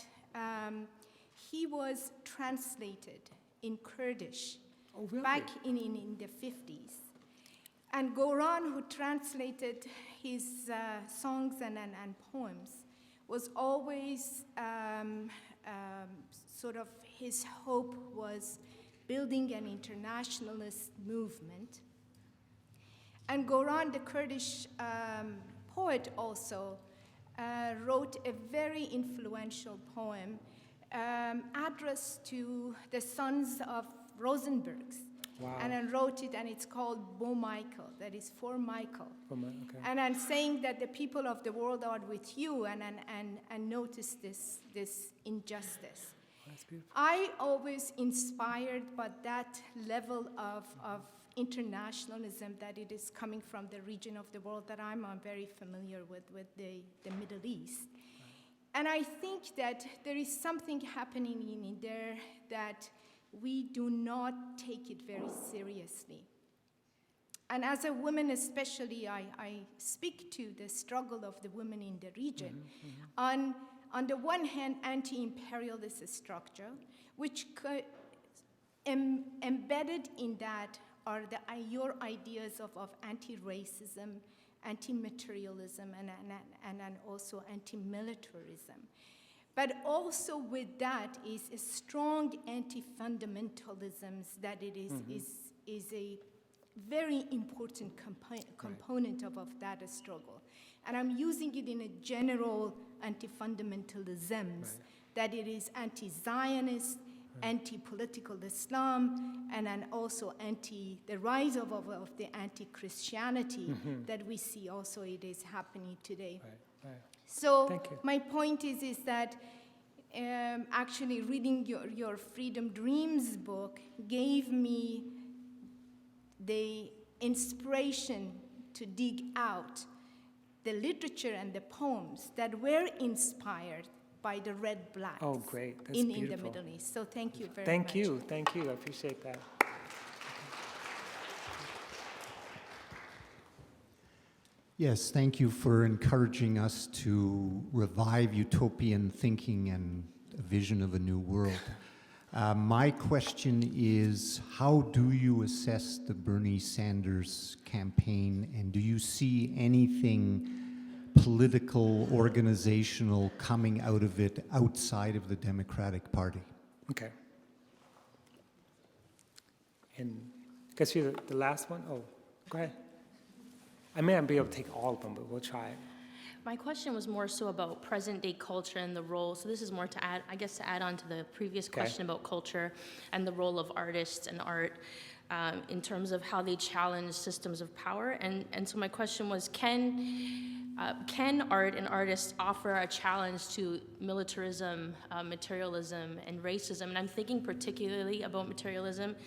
Speaker 12: he was translated in Kurdish back in the 50s. And Goran, who translated his songs and poems, was always sort of his hope was building an internationalist movement. And Goran, the Kurdish poet, also wrote a very influential poem addressed to the sons of Rosenbergs.
Speaker 7: Wow.
Speaker 12: And I wrote it, and it's called Bo Michael, that is for Michael.
Speaker 7: Okay.
Speaker 12: And I'm saying that the people of the world are with you and notice this injustice.
Speaker 7: That's beautiful.
Speaker 12: I always inspired by that level of internationalism that it is coming from the region of the world that I'm very familiar with the Middle East. And I think that there is something happening in there that we do not take it very seriously. And as a woman especially, I speak to the struggle of the women in the region. On the one hand, anti-imperialist structure, which embedded in that are your ideas of anti-racism, anti-materialism, and also anti-militarism. But also with that is a strong anti-fundamentalisms that it is a very important component of that struggle. And I'm using it in a general anti-fundamentalisms, that it is anti-Zionist, anti-political Islam, and then also the rise of the anti-Christianity that we see also it is happening today.
Speaker 7: Right.
Speaker 12: So my point is that actually reading your Freedom Dreams book gave me the inspiration to dig out the literature and the poems that were inspired by the Red Blacks in the Middle East. So thank you very much.
Speaker 7: Thank you. I appreciate that.
Speaker 13: Yes, thank you for encouraging us to revive utopian thinking and a vision of a new world. My question is, how do you assess the Bernie Sanders campaign, and do you see anything political, organizational coming out of it outside of the Democratic Party?
Speaker 7: Okay. And I guess you're the last one? Oh, go ahead. I may not be able to take all of them, but we'll try it.
Speaker 14: My question was more so about present-day culture and the role. So this is more to add on to the previous question about culture and the role of artists and art in terms of how they challenge systems of power. And so my question was, can art and artists offer a challenge to militarism, materialism, and racism? And I'm thinking particularly about materialism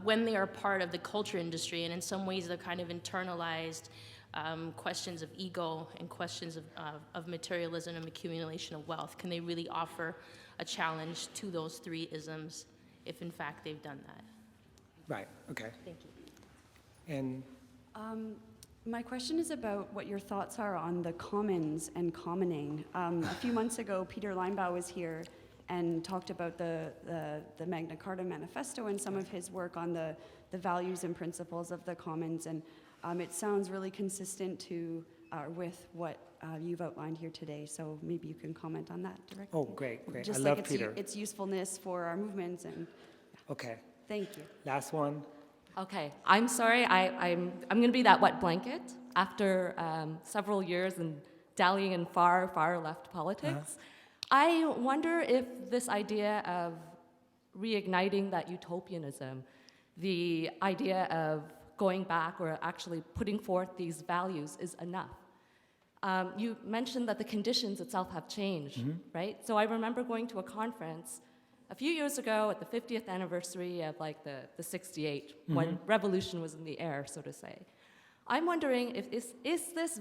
Speaker 14: when they are part of the culture industry, and in some ways they're kind of internalized questions of ego and questions of materialism and accumulation of wealth. Can they really offer a challenge to those 3 isms if in fact they've done that?
Speaker 7: Right, okay.
Speaker 14: Thank you.
Speaker 7: And
Speaker 15: my question is about what your thoughts are on the commons and commoning. A few months ago, Peter Linebaugh was here and talked about the Magna Carta Manifesto and some of his work on the values and principles of the commons. And it sounds really consistent with what you've outlined here today. So maybe you can comment on that directly.
Speaker 7: Oh, great.
Speaker 15: Just
Speaker 7: I love Peter.
Speaker 15: Its usefulness for our movements. And
Speaker 7: Okay.
Speaker 15: Thank you.
Speaker 7: Last one.
Speaker 16: Okay, I'm sorry, I'm going to be that wet blanket. after several years in dallying in far, far left politics, I wonder if this idea of reigniting that utopianism, the idea of going back or actually putting forth these values is enough. You mentioned that the conditions itself have changed, right? So I remember going to a conference a few years ago at the 50th anniversary of like the 68, when revolution was in the air, so to say. I'm wondering if is this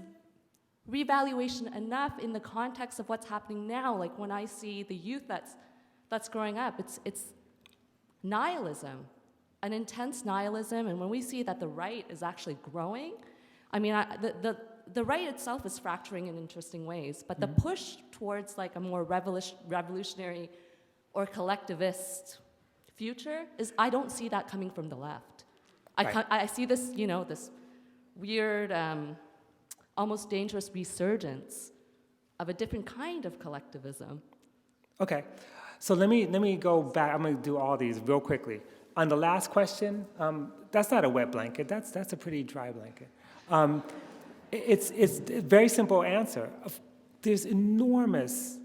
Speaker 16: revaluation enough in the context of what's happening now? Like when I see the youth that's growing up, it's nihilism, an intense nihilism, and when we see that the right is actually growing, I mean, the right itself is fracturing in interesting ways, but the push towards like a more revolutionary or collectivist future is, I don't see that coming from the left. I see this, you know, this weird, almost dangerous resurgence of a different kind of collectivism.
Speaker 7: Okay, so let me go back. I'm going to do all these real quickly. On the last question, that's not a wet blanket. That's a pretty dry blanket. It's a very simple answer. There's enormous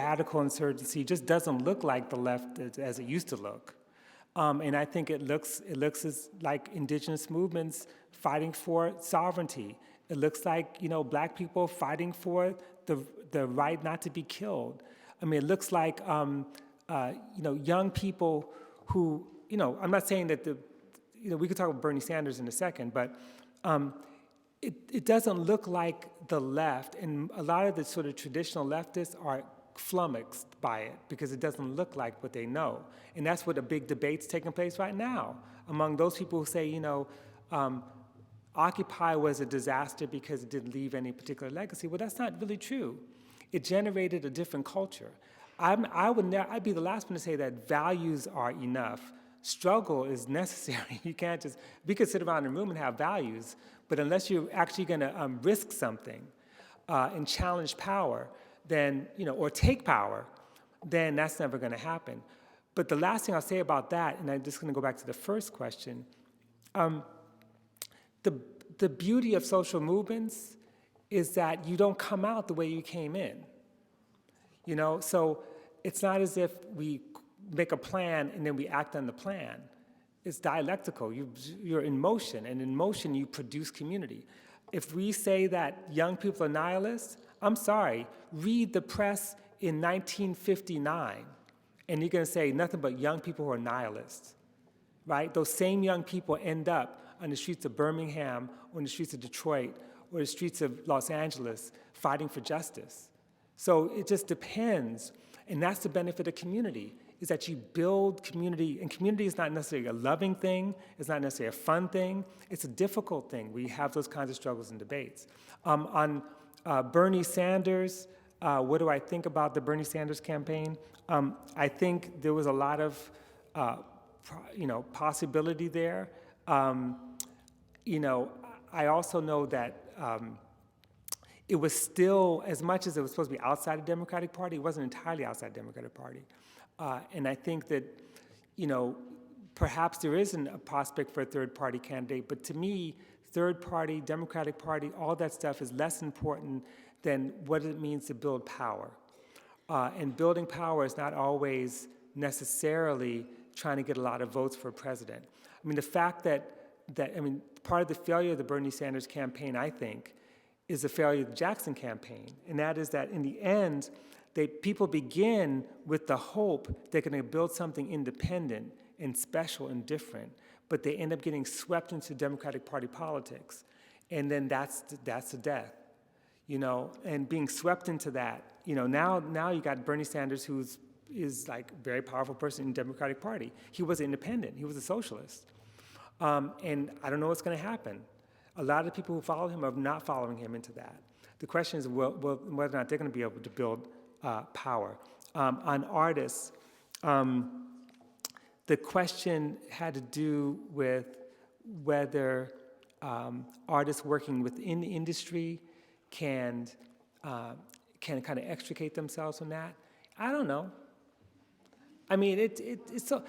Speaker 7: radical insurgency. It just doesn't look like the left as it used to look. And I think it looks as like indigenous movements fighting for sovereignty. It looks like, you know, black people fighting for the right not to be killed. I mean, it looks like, you know, young people who, you know, I'm not saying that we could talk about Bernie Sanders in a second, but it doesn't look like the left, and a lot of the sort of traditional leftists are flummoxed by it because it doesn't look like what they know. And that's what a big debate's taking place right now among those people who say, you know, Occupy was a disaster because it didn't leave any particular legacy. Well, that's not really true. It generated a different culture. I'd be the last one to say that values are enough. Struggle is necessary. You can't just, we could sit around in a room and have values, but unless you're actually going to risk something and challenge power, then, you know, or take power, then that's never going to happen. But the last thing I'll say about that, and I'm just going to go back to the first question, the beauty of social movements is that you don't come out the way you came in. You know, so it's not as if we make a plan and then we act on the plan. It's dialectical. You're in motion, and in motion you produce community. If we say that young people are nihilists, I'm sorry, read the press in 1959, and you're going to say nothing but young people who are nihilists, right? Those same young people end up on the streets of Birmingham, or in the streets of Detroit, or the streets of Los Angeles, fighting for justice. So it just depends, and that's the benefit of community, is that you build community, and community is not necessarily a loving thing, it's not necessarily a fun thing, it's a difficult thing. We have those kinds of struggles and debates. On Bernie Sanders, what do I think about the Bernie Sanders campaign? I think there was a lot of possibility there. I also know that it was still, as much as it was supposed to be outside the Democratic Party, it wasn't entirely outside the Democratic Party. And I think that, perhaps there isn't a prospect for a third-party candidate, but to me, third party, Democratic Party, all that stuff is less important than what it means to build power. And building power is not always necessarily trying to get a lot of votes for a president. I mean, the fact that part of the failure of the Bernie Sanders campaign, I think, is the failure of the Jackson campaign. And that is that in the end, people begin with the hope they're going to build something independent and special and different, but they end up getting swept into Democratic Party politics. And then that's the death, and being swept into that, now you got Bernie Sanders, is like a very powerful person in the Democratic Party. He was independent, he was a socialist. And I don't know what's going to happen. A lot of people who follow him are not following him into that. The question is whether or not they're going to be able to build power. On artists, the question had to do with whether artists working within the industry can kind of extricate themselves from that. I don't know. I mean, it's so,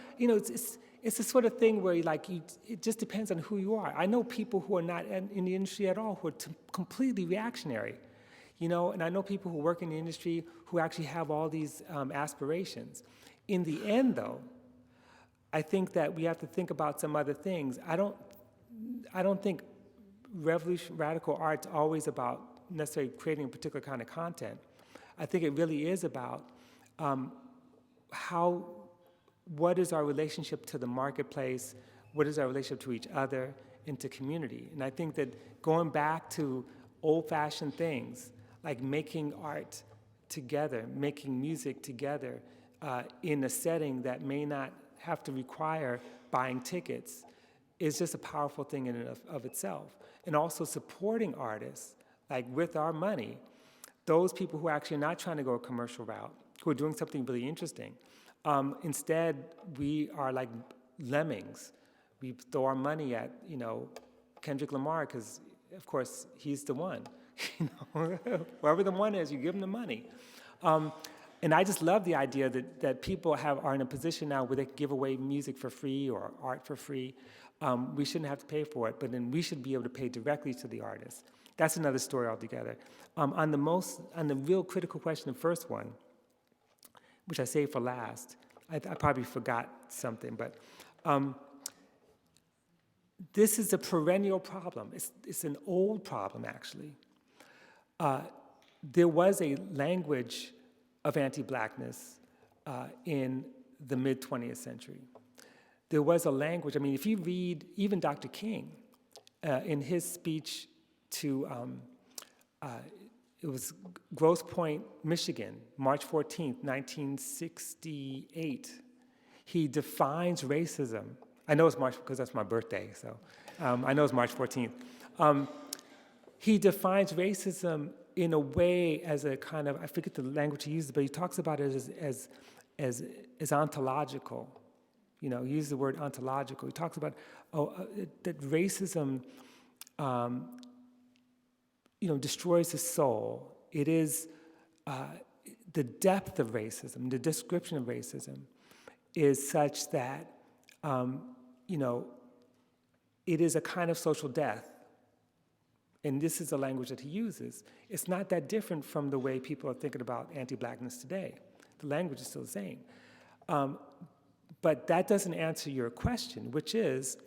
Speaker 7: it's the sort of thing where it just depends on who you are. I know people who are not in the industry at all who are completely reactionary, and I know people who work in the industry who actually have all these aspirations. In the end, though, I think that we have to think about some other things. I don't think radical art's always about necessarily creating a particular kind of content. I think it really is about what is our relationship to the marketplace, what is our relationship to each other and to community. And I think that going back to old-fashioned things, like making art together, making music together in a setting that may not have to require buying tickets, is just a powerful thing in and of itself. And also supporting artists, like with our money, those people who are actually not trying to go a commercial route, who are doing something really interesting. Instead, we are like lemmings. We throw our money at, Kendrick Lamar, because, of course, he's the one. Whoever the one is, you give him the money. And I just love the idea that people are in a position now where they can give away music for free or art for free. We shouldn't have to pay for it, but then we should be able to pay directly to the artist. That's another story altogether. On the real critical question, the first one, which I saved for last, I probably forgot something, but this is a perennial problem. It's an old problem, actually. There was a language of anti-blackness in the mid-20th century. There was a language, if you read even Dr. King, in his speech to, it was Grosse Pointe, Michigan, March 14th, 1968, he defines racism. I know it's March because that's my birthday, so I know it's March 14th. He defines racism in a way as a kind of, I forget the language he uses, but he talks about it as ontological. He uses the word ontological. He talks about that racism destroys the soul. It is the depth of racism, the description of racism is such that, it is a kind of social death. And this is the language that he uses. It's not that different from the way people are thinking about anti-blackness today. The language is still the same. But that doesn't answer your question, which is,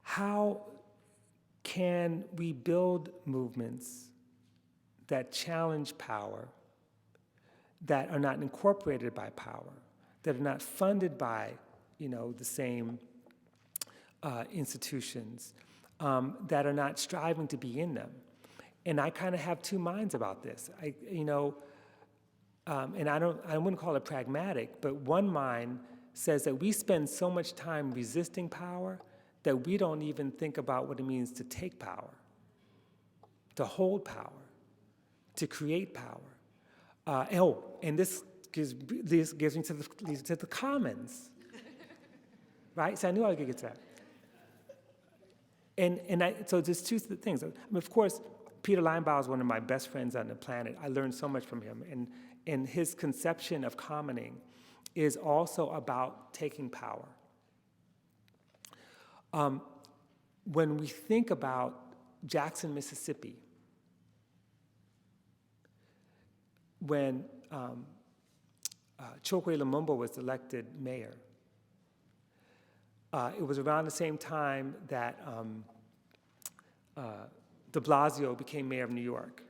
Speaker 7: how can we build movements that challenge power, that are not incorporated by power, that are not funded by, the same institutions, that are not striving to be in them? And I kind of have two minds about this. And I wouldn't call it pragmatic, but one mind says that we spend so much time resisting power that we don't even think about what it means to take power, to hold power, to create power. And this gives me to the commons, right? So I knew I could get to that. So there's two things. Of course, Peter Linebaugh is one of my best friends on the planet. I learned so much from him. And his conception of commoning is also about taking power. When we think about Jackson, Mississippi, when Chokwe Lumumba was elected mayor, it was around the same time that de Blasio became mayor of New York.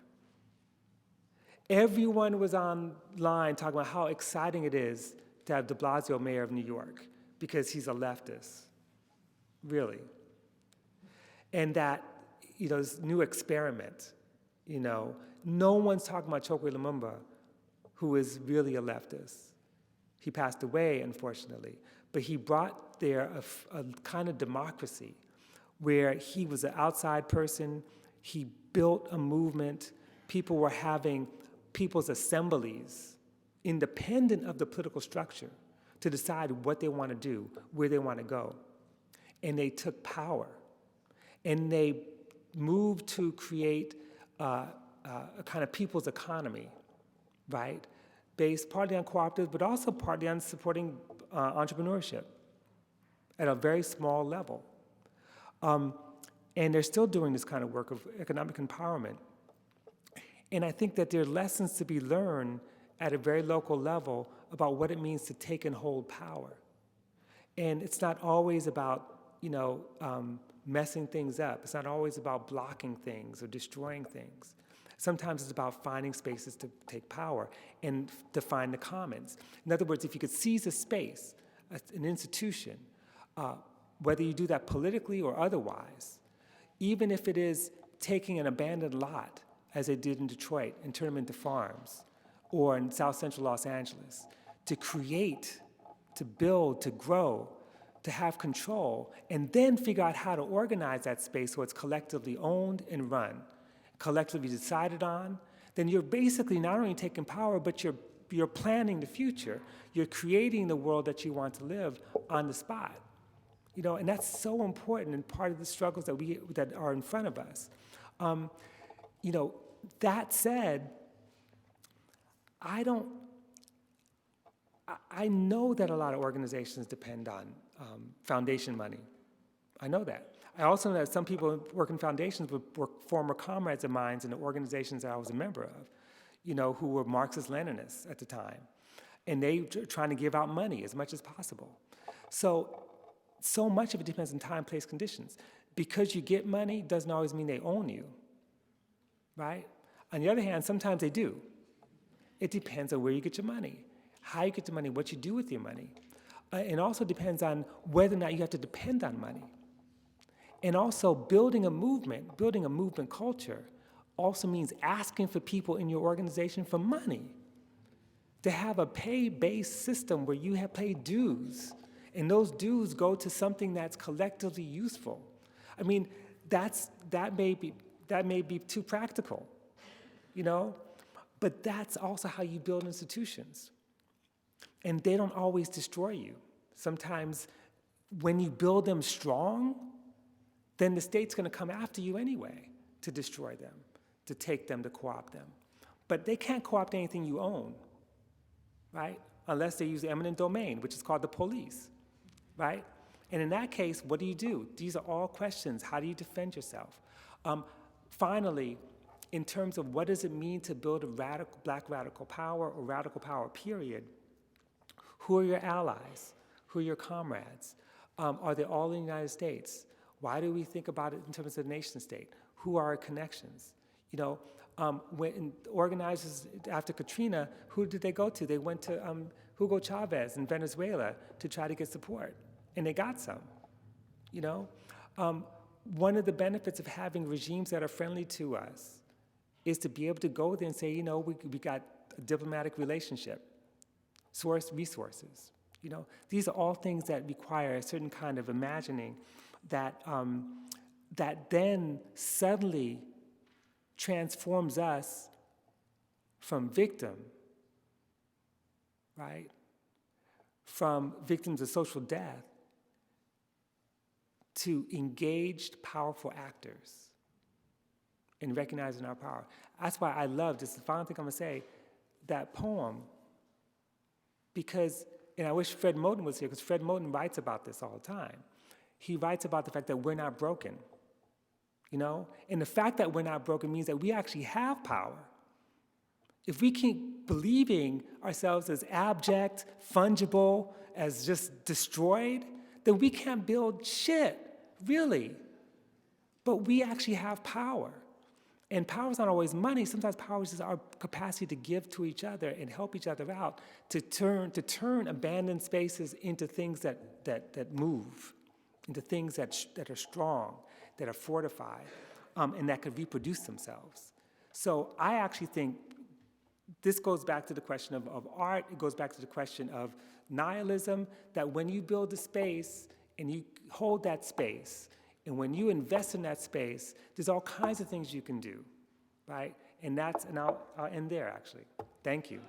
Speaker 7: Everyone was online talking about how exciting it is to have de Blasio mayor of New York because he's a leftist, really. And that, this new experiment, no one's talking about Chokwe Lumumba, who is really a leftist. He passed away, unfortunately, but he brought there a kind of democracy where he was an outside person. He built a movement. People were having people's assemblies, independent of the political structure, to decide what they want to do, where they want to go. And they took power. And they moved to create a kind of people's economy, right? Based partly on cooperatives, but also partly on supporting entrepreneurship at a very small level. And they're still doing this kind of work of economic empowerment. And I think that there are lessons to be learned at a very local level about what it means to take and hold power. And it's not always about, messing things up. It's not always about blocking things or destroying things. Sometimes it's about finding spaces to take power and to find the commons. In other words, if you could seize a space, an institution, whether you do that politically or otherwise, even if it is taking an abandoned lot, as they did in Detroit, and turn them into farms, or in South Central Los Angeles, to create, to build, to grow, to have control, and then figure out how to organize that space so it's collectively owned and run, collectively decided on, then you're basically not only taking power, but you're planning the future. You're creating the world that you want to live on the spot. And that's so important and part of the struggles that are in front of us. That said, I know that a lot of organizations depend on foundation money. I know that. I also know that some people who work in foundations were former comrades of mine in the organizations that I was a member of, who were Marxist-Leninists at the time. And they were trying to give out money as much as possible. So much of it depends on time, place, conditions. Because you get money doesn't always mean they own you, right? On the other hand, sometimes they do. It depends on where you get your money, how you get your money, what you do with your money. It also depends on whether or not you have to depend on money. And also building a movement culture also means asking for people in your organization for money. To have a pay-based system where you have paid dues, and those dues go to something that's collectively useful. I mean, that may be too practical, but that's also how you build institutions. And they don't always destroy you. Sometimes when you build them strong, then the state's going to come after you anyway to destroy them, to take them, to co-opt them. But they can't co-opt anything you own, right? Unless they use eminent domain, which is called the police, right? And in that case, what do? These are all questions. How do you defend yourself? Finally, in terms of what does it mean to build a black radical power or radical power, period, who are your allies? Who are your comrades? Are they all in the United States? Why do we think about it in terms of the nation state? Who are our connections? When organizers after Katrina, who did they go to? They went to Hugo Chavez in Venezuela to try to get support, and they got some. One of the benefits of having regimes that are friendly to us is to be able to go there and say, we got a diplomatic relationship, source resources. These are all things that require a certain kind of imagining that then suddenly transforms us from victim, right? From victims of social death to engaged, powerful actors in recognizing our power. That's why I love, this is the final thing I'm gonna say, that poem, because, and I wish Fred Moten was here, because Fred Moten writes about this all the time. He writes about the fact that we're not broken, And the fact that we're not broken means that we actually have power. If we keep believing ourselves as abject, fungible, as just destroyed, then we can't build shit, really. But we actually have power. And power is not always money. Sometimes power is just our capacity to give to each other and help each other out, to turn abandoned spaces into things that move, into things that are strong, that are fortified, and that could reproduce themselves. So I actually think this goes back to the question of art. It goes back to the question of nihilism, that when you build a space and you hold that space, and when you invest in that space, there's all kinds of things you can do, right? And I'll end there, actually. Thank you.